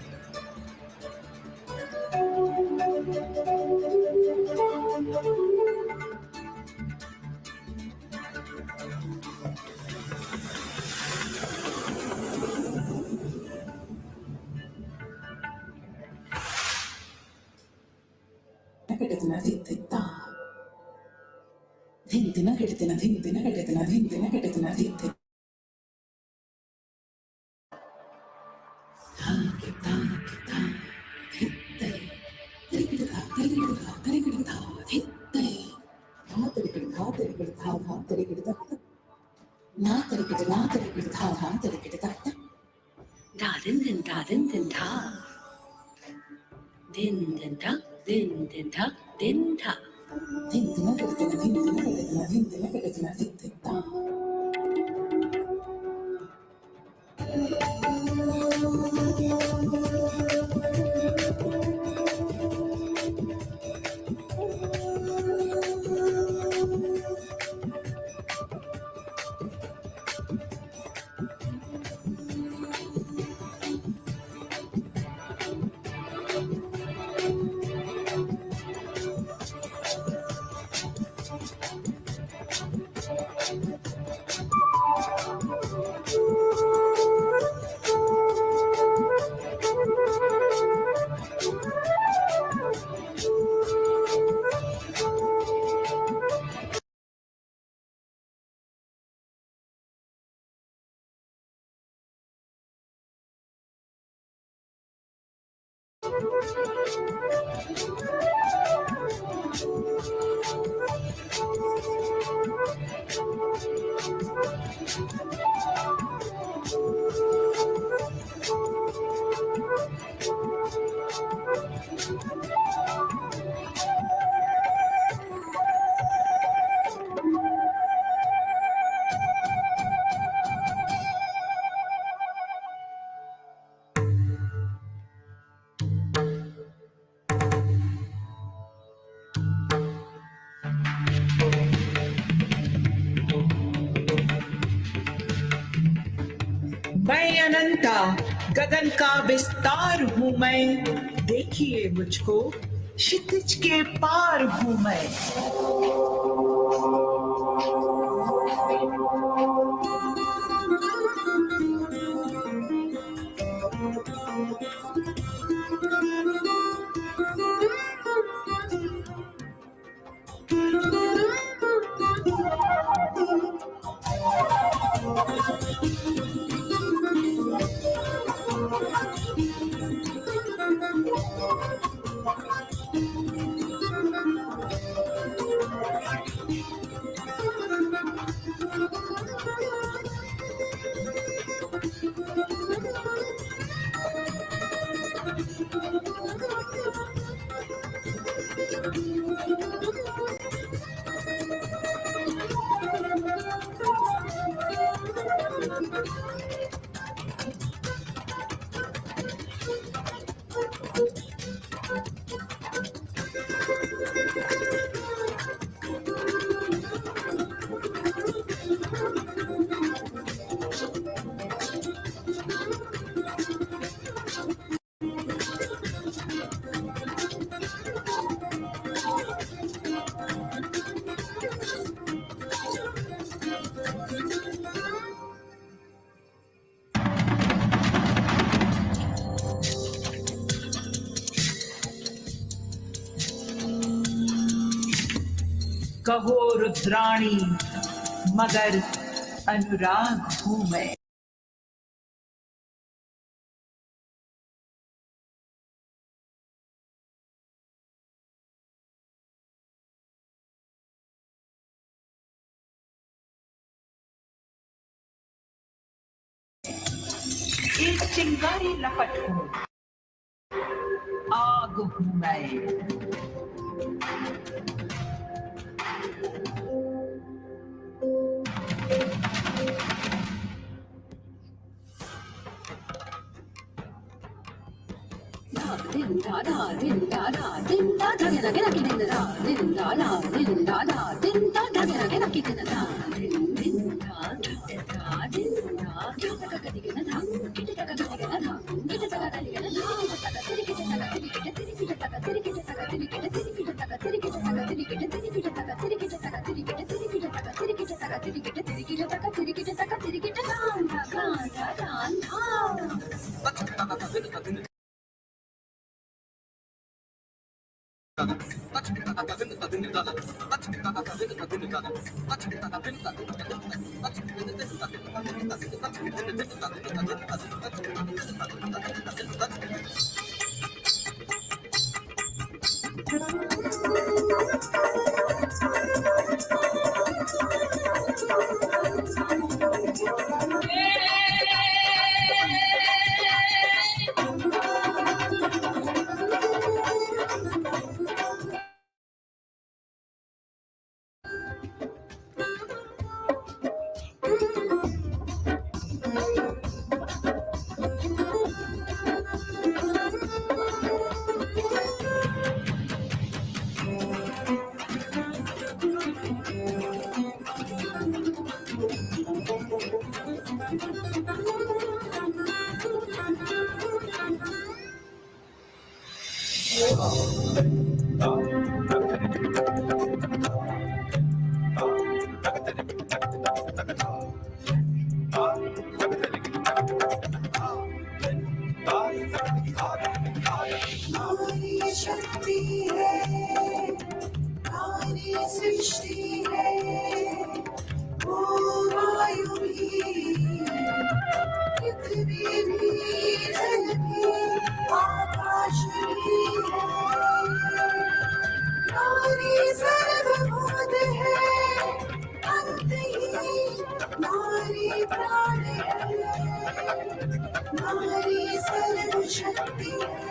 मैं अनंता गगन का विस्तार हूँ मैं, देखिए मुझको क्षितिज के पार हूँ मैं। कहो रुद्राणी मगर अनुराग हूं मैं। एक चिंगारी लपट हूं, आग हूं मैं। Din da da din da da din da da gena gena din da din da da din da da din da da gena gena din da din din da da din da kita ka di gena da kita ka di gena da kita ka di gena da kita ka di gena da kita ka di gena da kita ka di gena da kita ka di gena da kita ka di gena da kita ka di gena da kita ka di gena da kita ka di gena da kita ka di gena da kita ka di gena da kita ka di gena da kita ka di gena da नारी शक्ति है, नारी सृष्टि है, वो वायु भी, पृथ्वी भी, जल भी, आकाश भी है। नारी सर्वभूत है, अंतहीन, नारी प्राण है, नारी सर्वशक्ति है,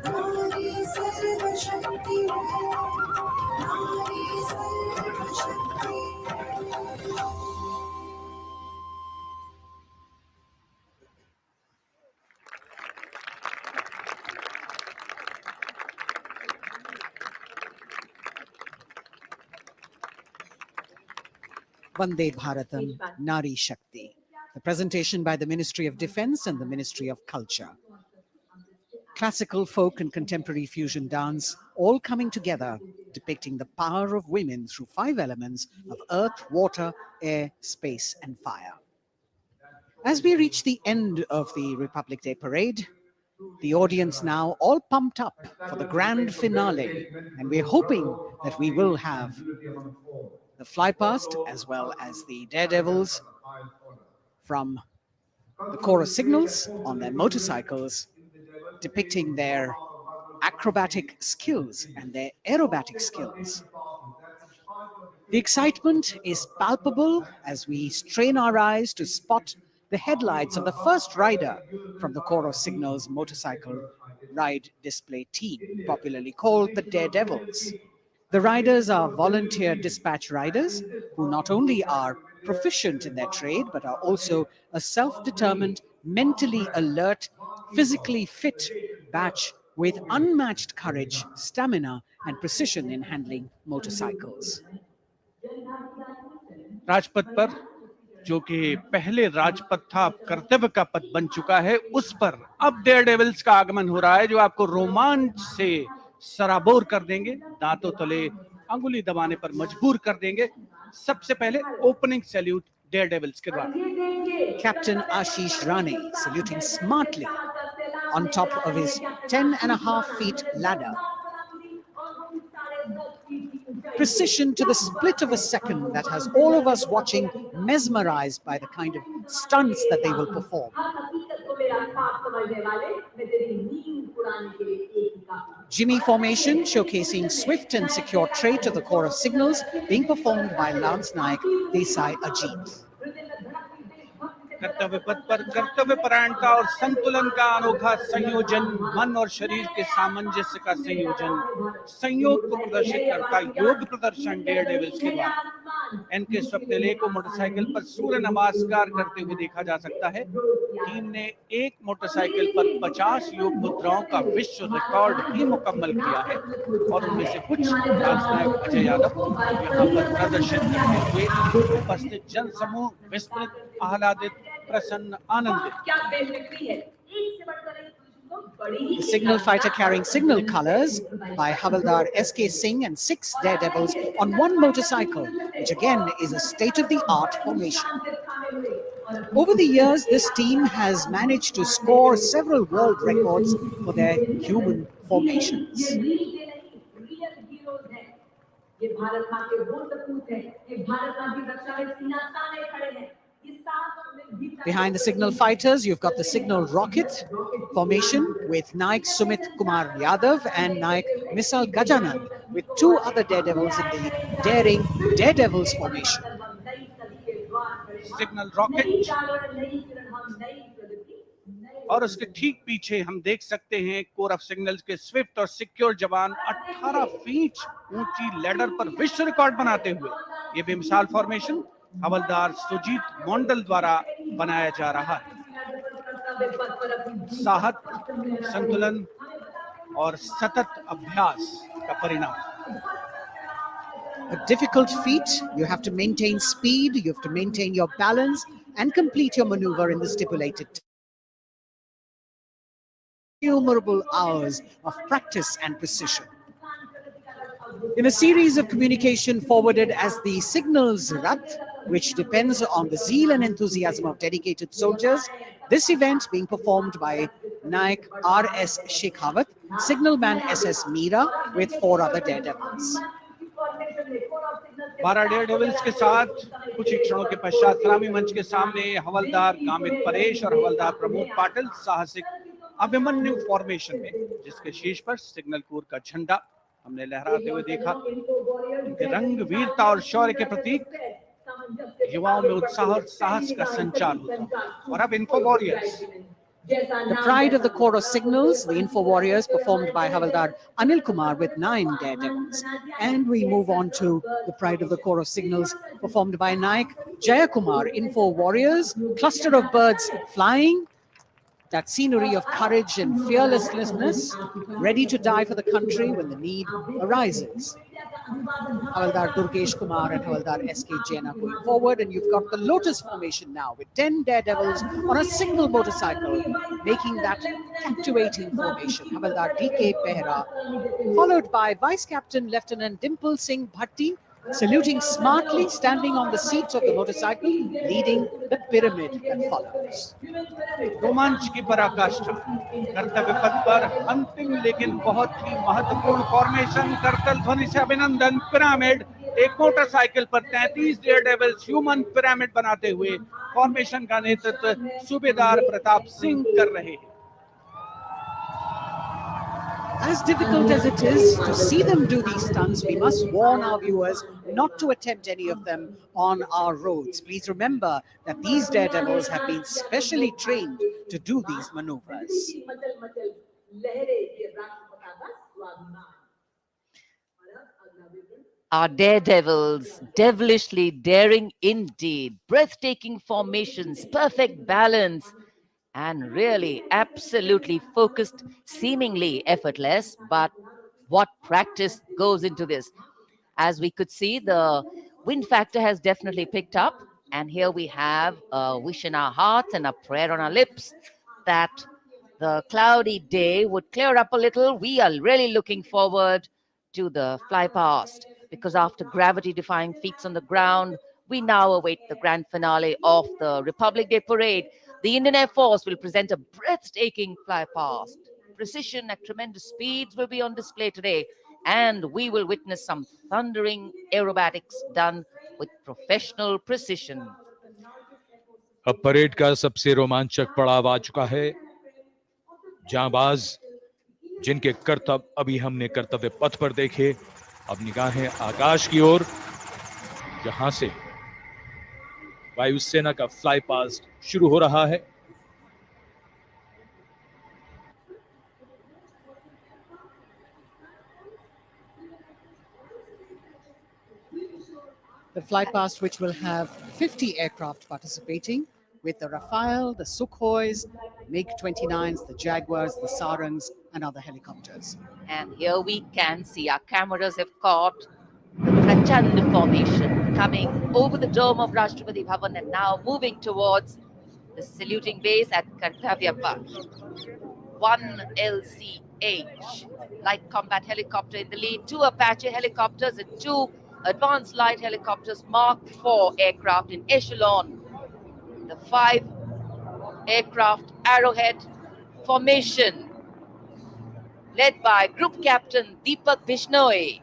नारी सर्वशक्ति है, नारी सर्वशक्ति है। Vande Bharatam, Nari Shakti. The presentation by the Ministry of Defense and the Ministry of Culture. Classical, folk, and contemporary fusion dance all coming together, depicting the power of women through 5 elements of earth, water, air, space, and fire. As we reach the end of the Republic Day parade, the audience now all pumped up for the grand finale, and we're hoping that we will have the fly past as well as the daredevils from the chorus signals on their motorcycles, depicting their acrobatic skills and their aerobatic skills. The excitement is palpable as we strain our eyes to spot the headlights of the first rider from the chorus signals motorcycle ride display team, popularly called the Daredevils. The riders are volunteer dispatch riders who not only are proficient in their trade, but are also a self-determined, mentally alert, physically fit batch with unmatched courage, stamina, and precision in handling motorcycles. Rajpath पर, जो कि पहले राजपथ था, अब कर्तव्य का पथ बन चुका है, उस पर अब डेयर डेविल्स का आगमन हो रहा है, जो आपको रोमांच से सराबोर कर देंगे, दांतों तले अंगुली दबाने पर मजबूर कर देंगे। सबसे पहले ओपनिंग सैल्यूट डेयर डेविल्स के द्वारा। Captain Ashish Rane saluting smartly on top of his 10.5 feet ladder. precision to the split of a second that has all of us watching mesmerized by the kind of stunts that they will perform. Jimmy formation showcasing swift and secure trade to the core of signals being performed by Lance Naik Desai Ajit. कर्तव्य पथ पर कर्तव्य परायणता और संतुलन का अनोखा संयोजन, मन और शरीर के सामंजस्य का संयोजन, संयोग को प्रदर्शित करता योग प्रदर्शन डेयर डेविल्स के द्वारा। एनके स्वप्निले को मोटरसाइकिल पर सूर्य नमस्कार करते हुए देखा जा सकता है। टीम ने एक मोटरसाइकिल पर 50 योग मुद्राओं का विश्व रिकॉर्ड भी मुकम्मल किया है और उनमें से कुछ राजनायक अजय यादव यहाँ पर प्रदर्शित करते हुए उपस्थित जन समूह विस्मित, आह्लादित, प्रसन्न, आनंदित। The signal fighter carrying signal colors by Havildar S.K. Singh and 6 daredevils on one motorcycle, which again is a state-of-the-art formation. Over the years, this team has managed to score several world records for their human formations. Behind the signal fighters, you've got the signal rocket formation with Naik Sumit Kumar Yadav and Naik Misal Gajanand, with 2 other daredevils in the daring daredevils formation. Signal rocket और उसके ठीक पीछे हम देख सकते हैं core of signals के Swift और सिक्योर जवान 18 फीट ऊंची लैडर पर विश्व रिकॉर्ड बनाते हुए ये बेमिसाल फॉर्मेशन हवलदार सुजीत मोंडल द्वारा बनाया जा रहा है। साहस, संतुलन और सतत अभ्यास का परिणाम। A difficult feat. You have to maintain speed, you have to maintain your balance and complete your maneuver in the stipulated time. Innumerable hours of practice and precision. In a series of communication forwarded as the Signals Rath, which depends on the zeal and enthusiasm of dedicated soldiers, this event being performed by Naik R.S. Shekhawat, Signalman S.S. Meera with 4 other daredevils. 12 dare devils के साथ कुछ ही क्षणों के पश्चात सलामी मंच के सामने हवलदार गामित परेश और हवलदार प्रमोद पाटिल साहसिक अभिमन्यु फॉर्मेशन में, जिसके शीर्ष पर सिग्नल कोर का झंडा हमने लहराते हुए देखा। इनके रंग वीरता और शौर्य के प्रतीक, युवाओं में उत्साह और साहस का संचार होता। और अब info warriors, The pride of the Corps of Signals, the Info Warriors, performed by Havildar Anil Kumar with 9 daredevils. And we move on to the pride of the Corps of Signals, performed by Naik Jayakumar, Info Warriors, cluster of birds flying, that scenery of courage and fearlessness, ready to die for the country when the need arises. Havildar Durgesh Kumar and Havildar S.K. Jain are going forward, and you've got the Lotus formation now with 10 daredevils on a single motorcycle, making that captivating formation. Havildar D.K. Behra, followed by Vice Captain Lieutenant Dimple Singh Bhatti, saluting smartly, standing on the seats of the motorcycle, leading the pyramid that follows. रोमांच की पराकाष्ठा, कर्तव्य पथ पर अंतिम लेकिन बहुत ही महत्वपूर्ण फॉर्मेशन, करतल ध्वनि से अभिनंदन पिरामिड। एक मोटरसाइकिल पर 33 डेयर डेविल्स ह्यूमन पिरामिड बनाते हुए फॉर्मेशन का नेतृत्व सूबेदार प्रताप सिंह कर रहे हैं। As difficult as it is to see them do these stunts, we must warn our viewers not to attempt any of them on our roads. Please remember that these daredevils have been specially trained to do these maneuvers. Our daredevils, devilishly daring indeed, breathtaking formations, perfect balance, and really absolutely focused, seemingly effortless, but what practice goes into this. As we could see, the wind factor has definitely picked up, and here we have a wish in our hearts and a prayer on our lips that the cloudy day would clear up a little. We are really looking forward to the fly past, because after gravity-defying feats on the ground, we now await the grand finale of the Republic Day Parade. The Indian Air Force will present a breathtaking fly past. Precision at tremendous speeds will be on display today, and we will witness some thundering aerobatics done with professional precision. अब parade का सबसे रोमांचक पड़ाव आ चुका है। जांबाज जिनके करतब अभी हमने कर्तव्य पथ पर देखे, अब निगाहें आकाश की ओर, जहां से वायुसेना का फ्लाई पास्ट शुरू हो रहा है। The flypast, which will have 50 aircraft participating, with the Rafale, the Sukhois, MiG-29s, the Jaguars, the Sarangs, and other helicopters. And here we can see our cameras have caught the Prachand formation coming over the dome of Rashtrapati Bhavan and now moving towards the saluting base at Kartavya Path. 1 LCH, light combat helicopter in the lead, 2 Apache helicopters and 2 advanced light helicopters, Mark IV aircraft in echelon. The 5 aircraft Arrowhead formation, led by Group Captain Deepak Bishnoi.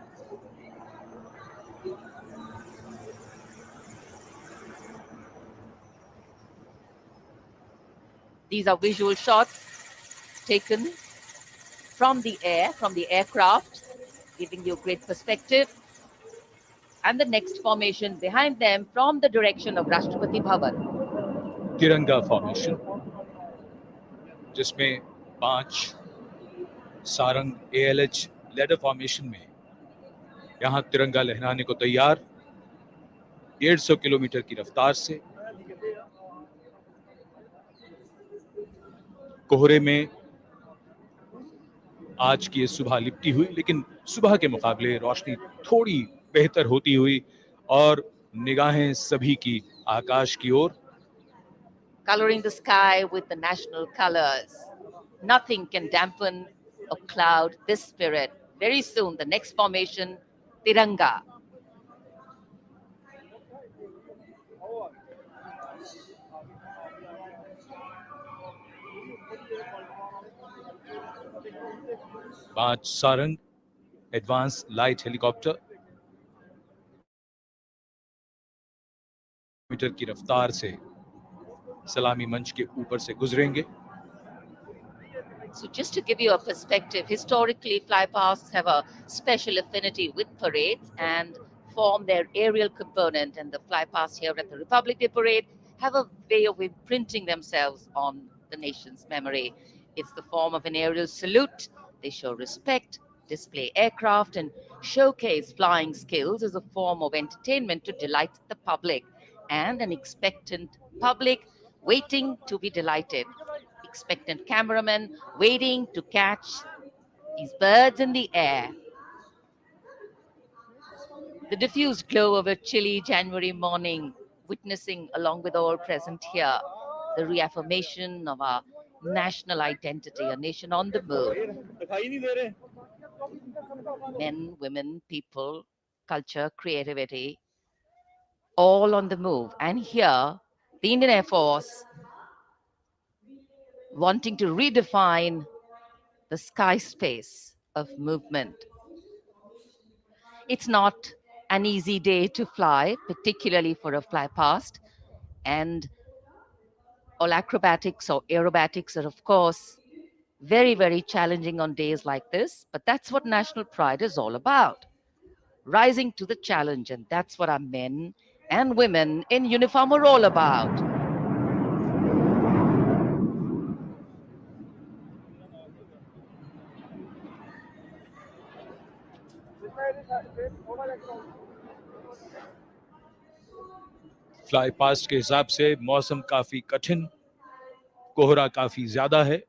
These are visual shots taken from the air, from the aircraft, giving you great perspective. And the next formation behind them from the direction of Rashtrapati Bhavan. तिरंगा formation, जिसमें 5 Sarang ALH ladder formation में यहां तिरंगा लहराने को तैयार, 150 kilometre की रफ्तार से। कोहरे में आज की सुबह लिपटी हुई, लेकिन सुबह के मुकाबले रोशनी थोड़ी बेहतर होती हुई और निगाहें सभी की आकाश की ओर। Coloring the sky with the national colors. Nothing can dampen or cloud this spirit. Very soon, the next formation, Tiranga. पांच Sarang advance light helicopter metre की रफ्तार से सलामी मंच के ऊपर से गुजरेंगे। So just to give you a perspective, historically flypasts have a special affinity with parades and form their aerial component, and the flypasts here at the Republic Day Parade have a way of imprinting themselves on the nation's memory. It's the form of an aerial salute. They show respect, display aircraft, and showcase flying skills as a form of entertainment to delight the public, and an expectant public waiting to be delighted. Expectant cameramen waiting to catch these birds in the air. The diffused glow of a chilly January morning, witnessing along with all present here, the reaffirmation of our national identity, a nation on the move. Men, women, people, culture, creativity, all on the move. And here, the Indian Air Force wanting to redefine the sky space of movement. It's not an easy day to fly, particularly for a fly past, and all acrobatics or aerobatics are, of course, very, very challenging on days like this, but that's what national pride is all about. Rising to the challenge, and that's what our men and women in uniform are all about. Fly past के हिसाब से मौसम काफी कठिन, कोहरा काफी ज्यादा है।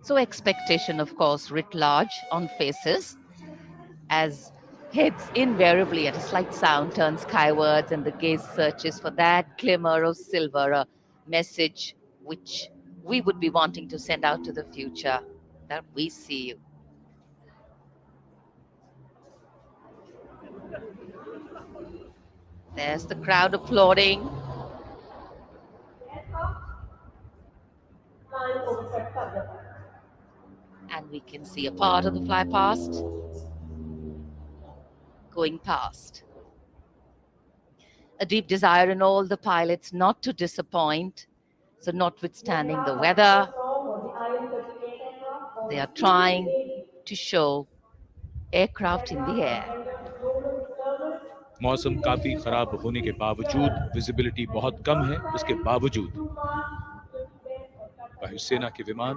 So expectation, of course, writ large on faces as heads invariably at a slight sound turn skywards and the gaze searches for that glimmer of silver, a message which we would be wanting to send out to the future, that we see you. There's the crowd applauding. And we can see a part of the fly past going past. A deep desire in all the pilots not to disappoint. So notwithstanding the weather, they are trying to show aircraft in the air. मौसम काफी खराब होने के बावजूद, visibility बहुत कम है, उसके बावजूद वायुसेना के विमान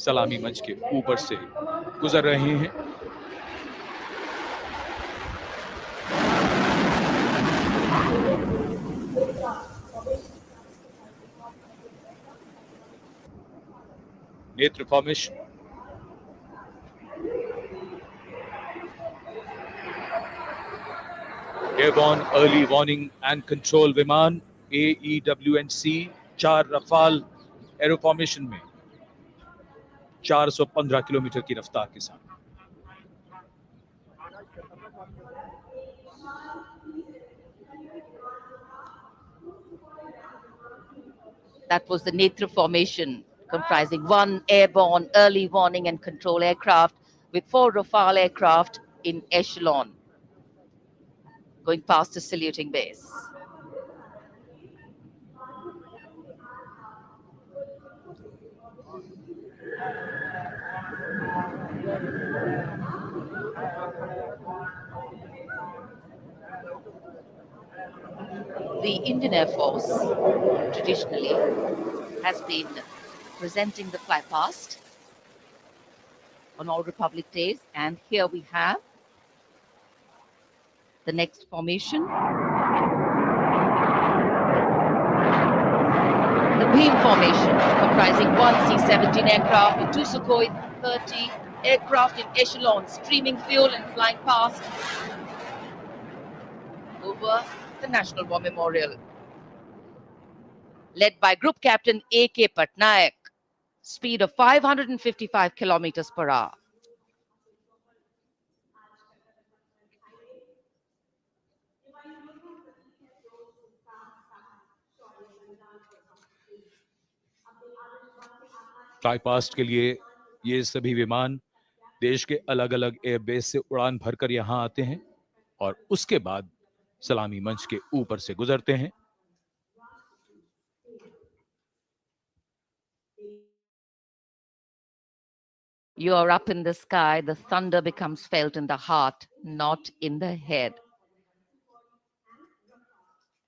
सलामी मंच के ऊपर से गुजर रहे हैं। नेत्र formation, airborne early warning and control विमान AEWNC 4 रफाल एरो फॉर्मेशन में 415 किलोमीटर की रफ्तार के साथ। That was the Netra formation, comprising one airborne early warning and control aircraft with 4 Rafale aircraft in echelon, going past the saluting base. The Indian Air Force traditionally has been presenting the fly past on all Republic Days, and here we have the next formation. The beam formation, comprising one C-17 aircraft with 2 Sukhoi 30 aircraft in echelon, streaming fuel and flying past over the National War Memorial. Led by Group Captain A.K. Patnaik, speed of 555 kilometers per hour. Fly past के लिए ये सभी विमान देश के अलग अलग airbase से उड़ान भरकर यहां आते हैं और उसके बाद सलामी मंच के ऊपर से गुजरते हैं। You are up in the sky, the thunder becomes felt in the heart, not in the head.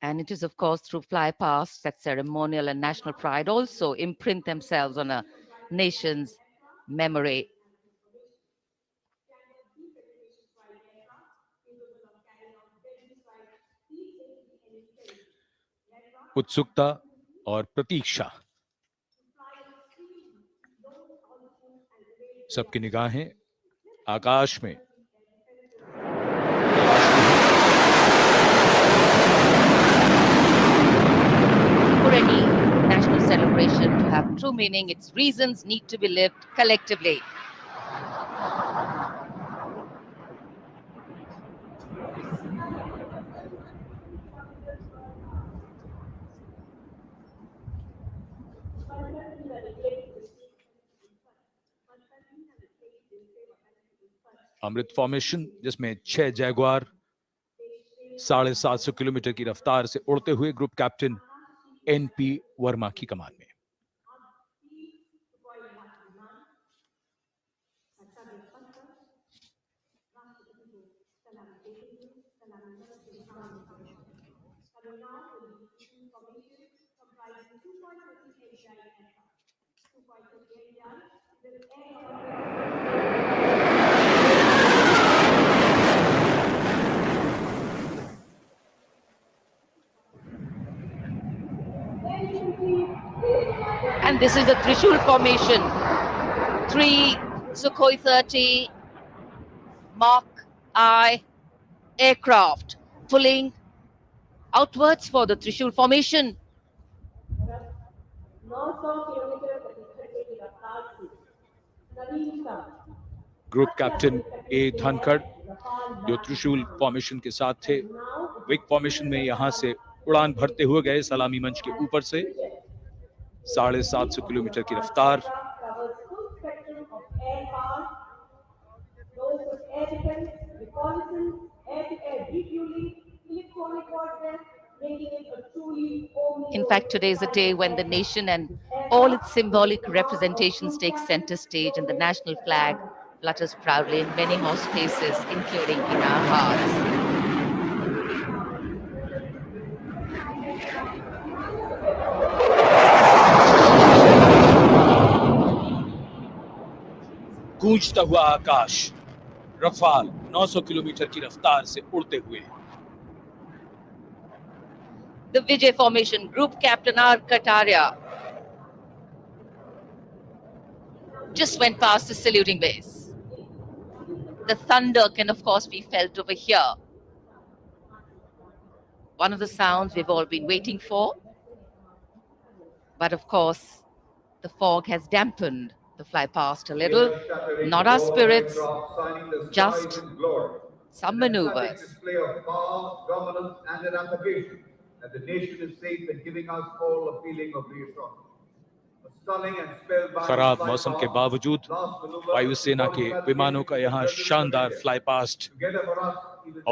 And it is, of course, through fly past that ceremonial and national pride also imprint themselves on a nation's memory. उत्सुकता और प्रतीक्षा, सबकी निगाहें आकाश में। For any national celebration to have true meaning, its reasons need to be lived collectively. Amrit formation, जिसमें 6 Jaguar 750 kilometre की रफ्तार से उड़ते हुए ग्रुप कैप्टन NP वर्मा की कमान में। And this is the Trishul formation. 3 Sukhoi 30 Mark I aircraft pulling outwards for the Trishul formation. Group captain A Dhankhar जो त्रिशूल फॉर्मेशन के साथ थे, विक फॉर्मेशन में यहाँ से उड़ान भरते हुए गए सलामी मंच के ऊपर से 750 किलोमीटर की रफ्तार। covers full spectrum of air power, those of air defense, reconnaissance, air-to-air refueling, electronic warfare, making it a truly In fact, today is a day when the nation and all its symbolic representations take center stage, and the national flag flutters proudly in many more spaces, including in our hearts. गूंजता हुआ आकाश, Rafale 900 kilometre की रफ्तार से उड़ते हुए। The Vijay Formation Group Captain R. Kataria just went past the saluting base. The thunder can, of course, be felt over here. One of the sounds we've all been waiting for. But of course, the fog has dampened the fly past a little. Not our spirits, just some maneuvers. Display of power, dominance, and eradication. That the nation is safe and giving us all a feeling of reassurance. खराब मौसम के बावजूद वायुसेना के विमानों का यहाँ शानदार फ्लाई पास्ट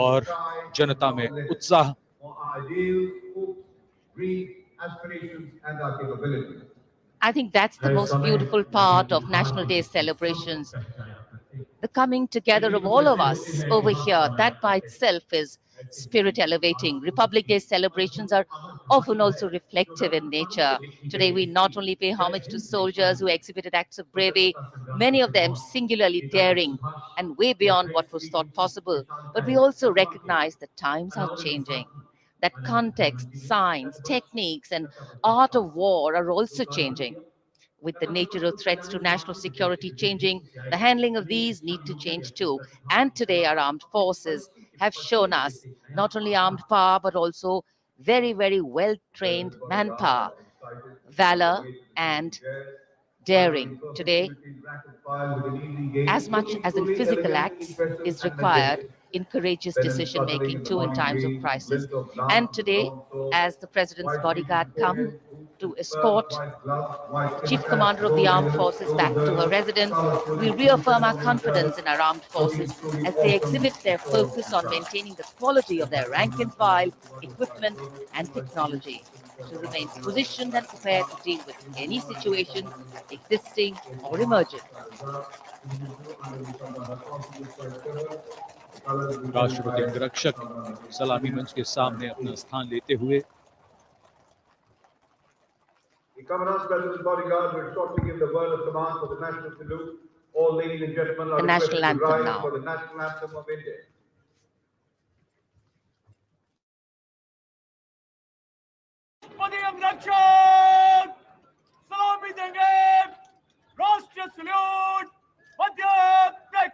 और जनता में उत्साह। I think that's the most beautiful part of National Day celebrations. The coming together of all of us over here, that by itself is spirit elevating. Republic Day celebrations are often also reflective in nature. Today, we not only pay homage to soldiers who exhibited acts of bravery, many of them singularly daring and way beyond what was thought possible, but we also recognize that times are changing, that context, science, techniques, and art of war are also changing. With the nature of threats to national security changing, the handling of these need to change too. And today our armed forces have shown us not only armed power, but also very, very well-trained manpower, valor, and daring. Today, as much as in physical acts is required in courageous decision-making too in times of crisis. And today, as the President's bodyguard come to escort the Chief Commander of the Armed Forces back to her residence, we reaffirm our confidence in our armed forces as they exhibit their focus on maintaining the quality of their rank and file, equipment and technology to remain positioned and prepared to deal with any situation existing or emerging. राष्ट्रपति अंगरक्षक सलामी मंच के सामने अपना स्थान लेते हुए The Commandant's President's bodyguard will shortly give the word of command for the national salute. All ladies and gentlemen are The national requested to anthem rise now. for the national anthem of India. droupadi amrakshak salami denge rashtriya salute madhya break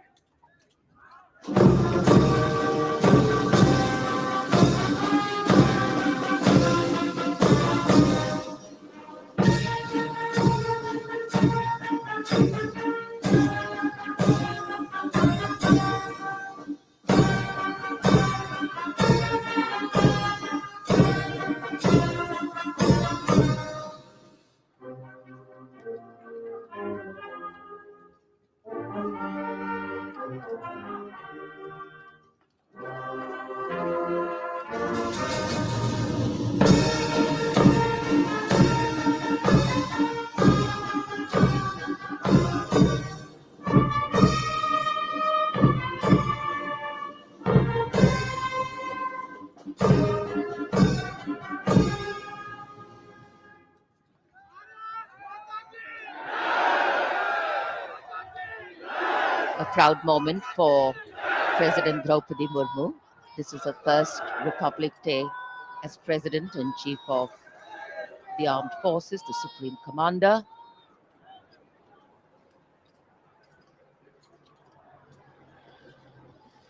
A proud moment for President Droupadi Murmu. This is her first Republic Day as President and Chief of the Armed Forces, the Supreme Commander.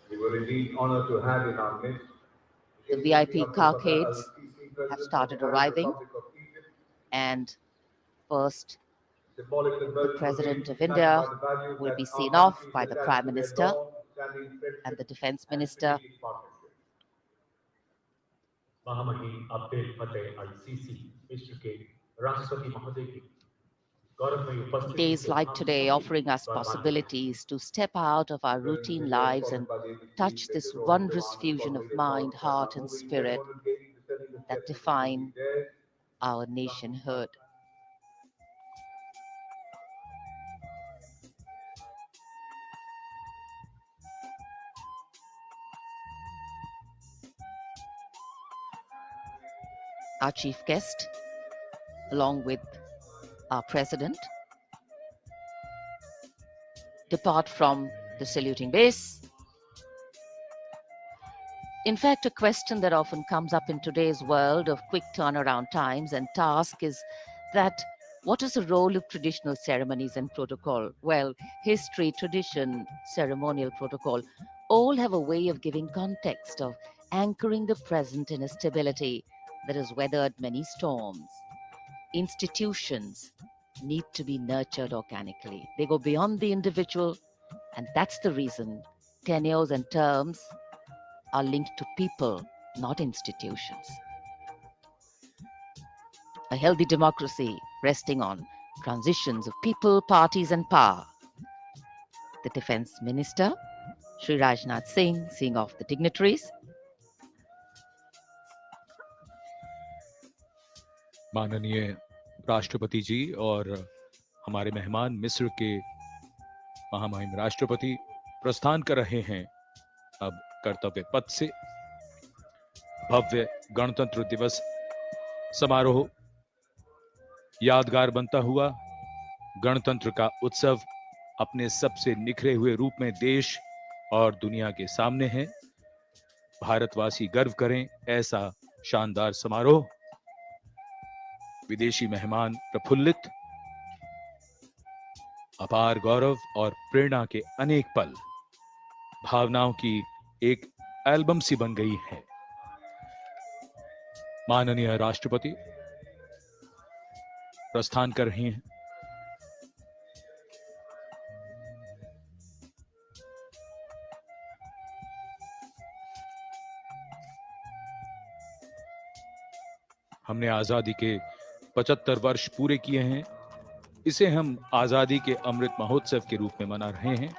We were indeed honored to have in our midst The VIP carcades have started arriving, and first the President of India will be seen off by the Prime Minister, and the Defense Minister. महामहिम अब्दुल फतेह अल CC विश्व के राष्ट्रपति महोदय की गौरवमयी उपस्थिति Days से like हम today सभी offering us गौरवान्वित हैं। possibilities to step out of our routine lives and touch this wondrous fusion of mind, heart, and spirit that define our nationhood. Our chief guest, along with our president, depart from the saluting base. In fact, a question that often comes up in today's world of quick turnaround times and tasks is that what is the role of traditional ceremonies and protocol? Well, history, tradition, ceremonial protocol all have a way of giving context, of anchoring the present in a stability that has weathered many storms. Institutions need to be nurtured organically. They go beyond the individual, and that's the reason tenures and terms are linked to people, not institutions. A healthy democracy resting on transitions of people, parties, and power. The Defense Minister, Shri Rajnath Singh, seeing off the dignitaries. माननीय राष्ट्रपति जी और हमारे मेहमान मिस्र के महामहिम राष्ट्रपति प्रस्थान कर रहे हैं अब कर्तव्य पथ से। भव्य गणतंत्र दिवस समारोह यादगार बनता हुआ गणतंत्र का उत्सव अपने सबसे निखरे हुए रूप में देश और दुनिया के सामने है। भारतवासी गर्व करें ऐसा शानदार समारोह। विदेशी मेहमान प्रफुल्लित, अपार गौरव और प्रेरणा के अनेक पल भावनाओं की एक एल्बम सी बन गई है। माननीय राष्ट्रपति प्रस्थान कर रही हैं। हमने आजादी के 75 वर्ष पूरे किए हैं। इसे हम आजादी के अमृत महोत्सव के रूप में मना रहे हैं।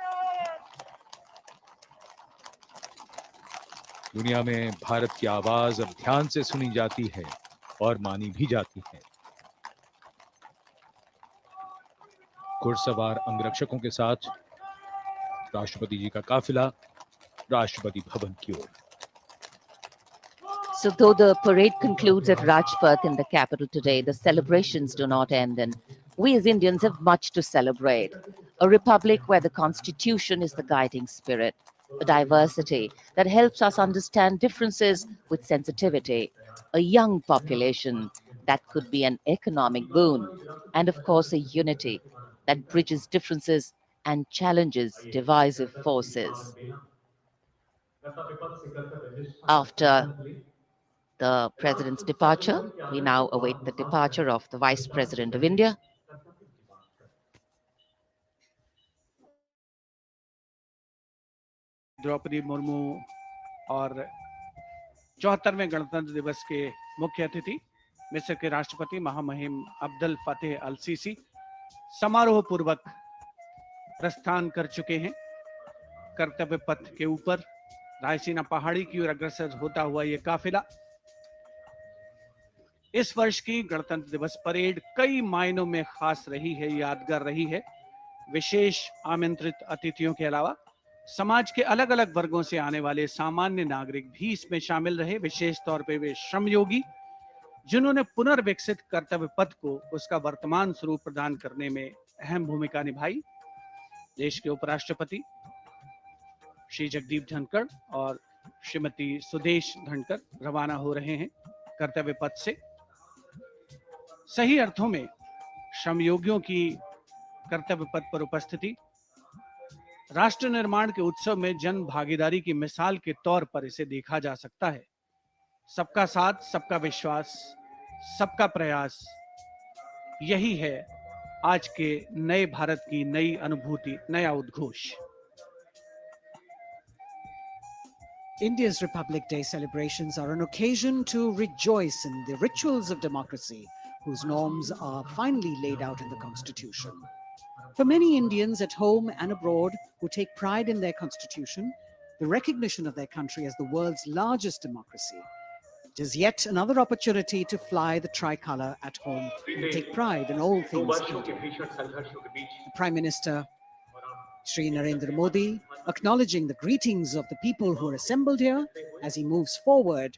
दुनिया में भारत की आवाज अब ध्यान से सुनी जाती है और मानी भी जाती है। घुड़सवार अंगरक्षकों के साथ राष्ट्रपति जी का काफिला राष्ट्रपति भवन की ओर। So though the parade concludes at Rajpath in the capital today, the celebrations do not end, and we as Indians have much to celebrate. A republic where the constitution is the guiding spirit, a diversity that helps us understand differences with sensitivity, a young population that could be an economic boon, and of course a unity that bridges differences and challenges divisive forces. After the President's departure, we now await the departure of the Vice President of India. Draupadi Murmu और 74वें गणतंत्र दिवस के मुख्य अतिथि मिस्र के राष्ट्रपति महामहिम अब्दुल फतेह अल सीसी समारोह पूर्वक प्रस्थान कर चुके हैं। कर्तव्य पथ के ऊपर रायसीना पहाड़ी की ओर अग्रसर होता हुआ ये काफिला इस वर्ष की गणतंत्र दिवस परेड कई मायनों में खास रही है, यादगार रही है। विशेष आमंत्रित अतिथियों के अलावा समाज के अलग अलग वर्गों से आने वाले सामान्य नागरिक भी इसमें शामिल रहे। विशेष तौर पे वे श्रमयोगी जिन्होंने पुनर्विकसित कर्तव्य पथ को उसका वर्तमान स्वरूप प्रदान करने में अहम भूमिका निभाई। देश के उपराष्ट्रपति श्री जगदीप धनखड़ और श्रीमती सुदेश धनखड़ रवाना हो रहे हैं कर्तव्य पथ से। सही अर्थों में श्रमयोगियों की कर्तव्य पथ पर उपस्थिति राष्ट्र निर्माण के उत्सव में जन भागीदारी की मिसाल के तौर पर इसे देखा जा सकता है। सबका साथ, सबका विश्वास, सबका प्रयास, यही है आज के नए भारत की नई अनुभूति, नया उद्घोष। India's Republic Day celebrations are an occasion to rejoice in the rituals of democracy, whose norms are finally laid out in the Constitution. For many Indians at home and abroad who take pride in their Constitution, the recognition of their country as the world's largest democracy, it is yet another opportunity to fly the tricolour at home and take pride in all things Indian. The Prime Minister, Shri Narendra Modi, acknowledging the greetings of the people who are assembled here as he moves forward,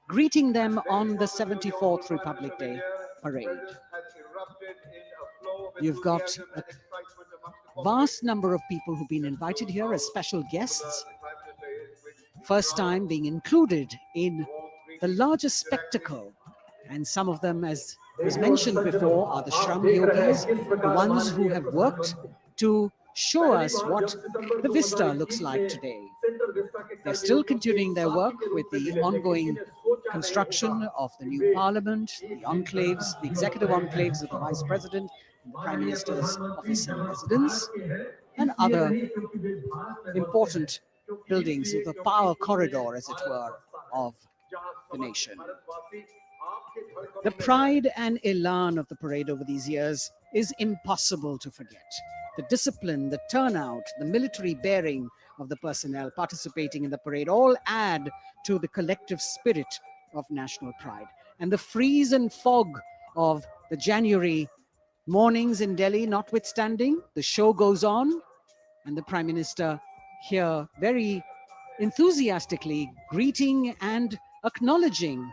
greeting them on the 74th Republic Day parade. You've got a vast number of people who've been invited here as special guests, first time being included in the largest spectacle. And some of them, as was mentioned before, are the Shram Yogis, the ones who have worked to show us what the vista looks like today. They're still continuing their work with the ongoing construction of the new parliament, the enclaves, the executive enclaves of the Vice President, and the Prime Minister's office and residence, and other important buildings of the power corridor, as it were, of the nation. The pride and elan of the parade over these years is impossible to forget. The discipline, the turnout, the military bearing of the personnel participating in the parade all add to the collective spirit of national pride. And the freeze and fog of the January mornings in Delhi notwithstanding, the show goes on, and the Prime Minister here very enthusiastically greeting and acknowledging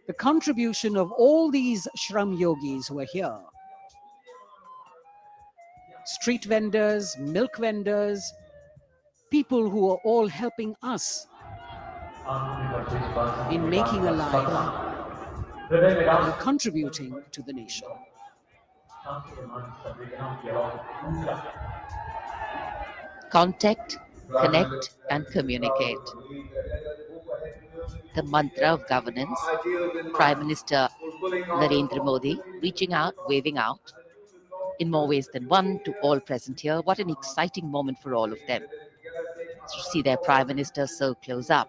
the contribution of all these Shram Yogis who are here. Street vendors, milk vendors, people who are all helping us in making a life and contributing to the nation. Contact, connect, and communicate. The mantra of governance, Prime Minister Narendra Modi reaching out, waving out, in more ways than one to all present here. What an exciting moment for all of them to see their Prime Minister so close up.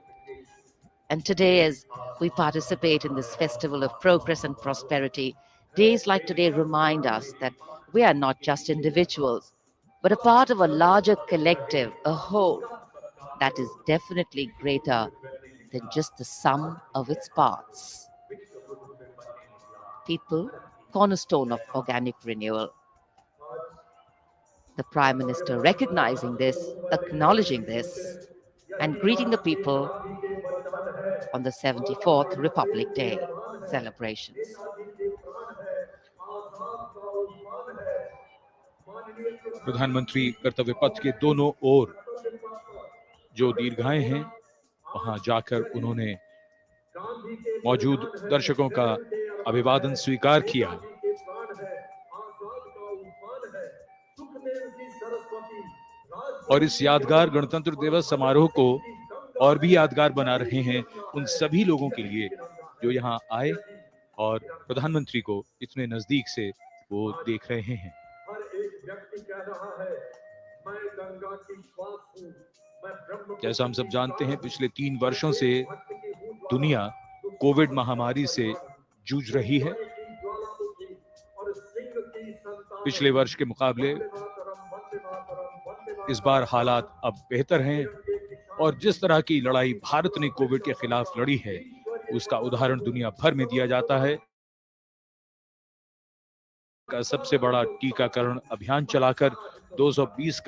And today, as we participate in this festival of progress and prosperity, days like today remind us that we are not just individuals, but a part of a larger collective, a whole, that is definitely greater than just the sum of its parts. People, cornerstone of organic renewal. The Prime Minister recognizing this, acknowledging this, and greeting the people on the 74th Republic Day celebrations. प्रधानमंत्री कर्तव्य पथ के दोनों ओर जो दीर्घाएं हैं वहां जाकर उन्होंने मौजूद दर्शकों का अभिवादन स्वीकार किया और इस यादगार गणतंत्र दिवस समारोह को और भी यादगार बना रहे हैं उन सभी लोगों के लिए जो यहां आए और प्रधानमंत्री को इतने नजदीक से वो देख रहे हैं। जैसा हम सब जानते हैं, पिछले 3 वर्षों से दुनिया कोविड महामारी से जूझ रही है। पिछले वर्ष के मुकाबले इस बार हालात अब बेहतर हैं और जिस तरह की लड़ाई भारत ने कोविड के खिलाफ लड़ी है, उसका उदाहरण दुनिया भर में दिया जाता है। का सबसे बड़ा टीकाकरण अभियान चलाकर 220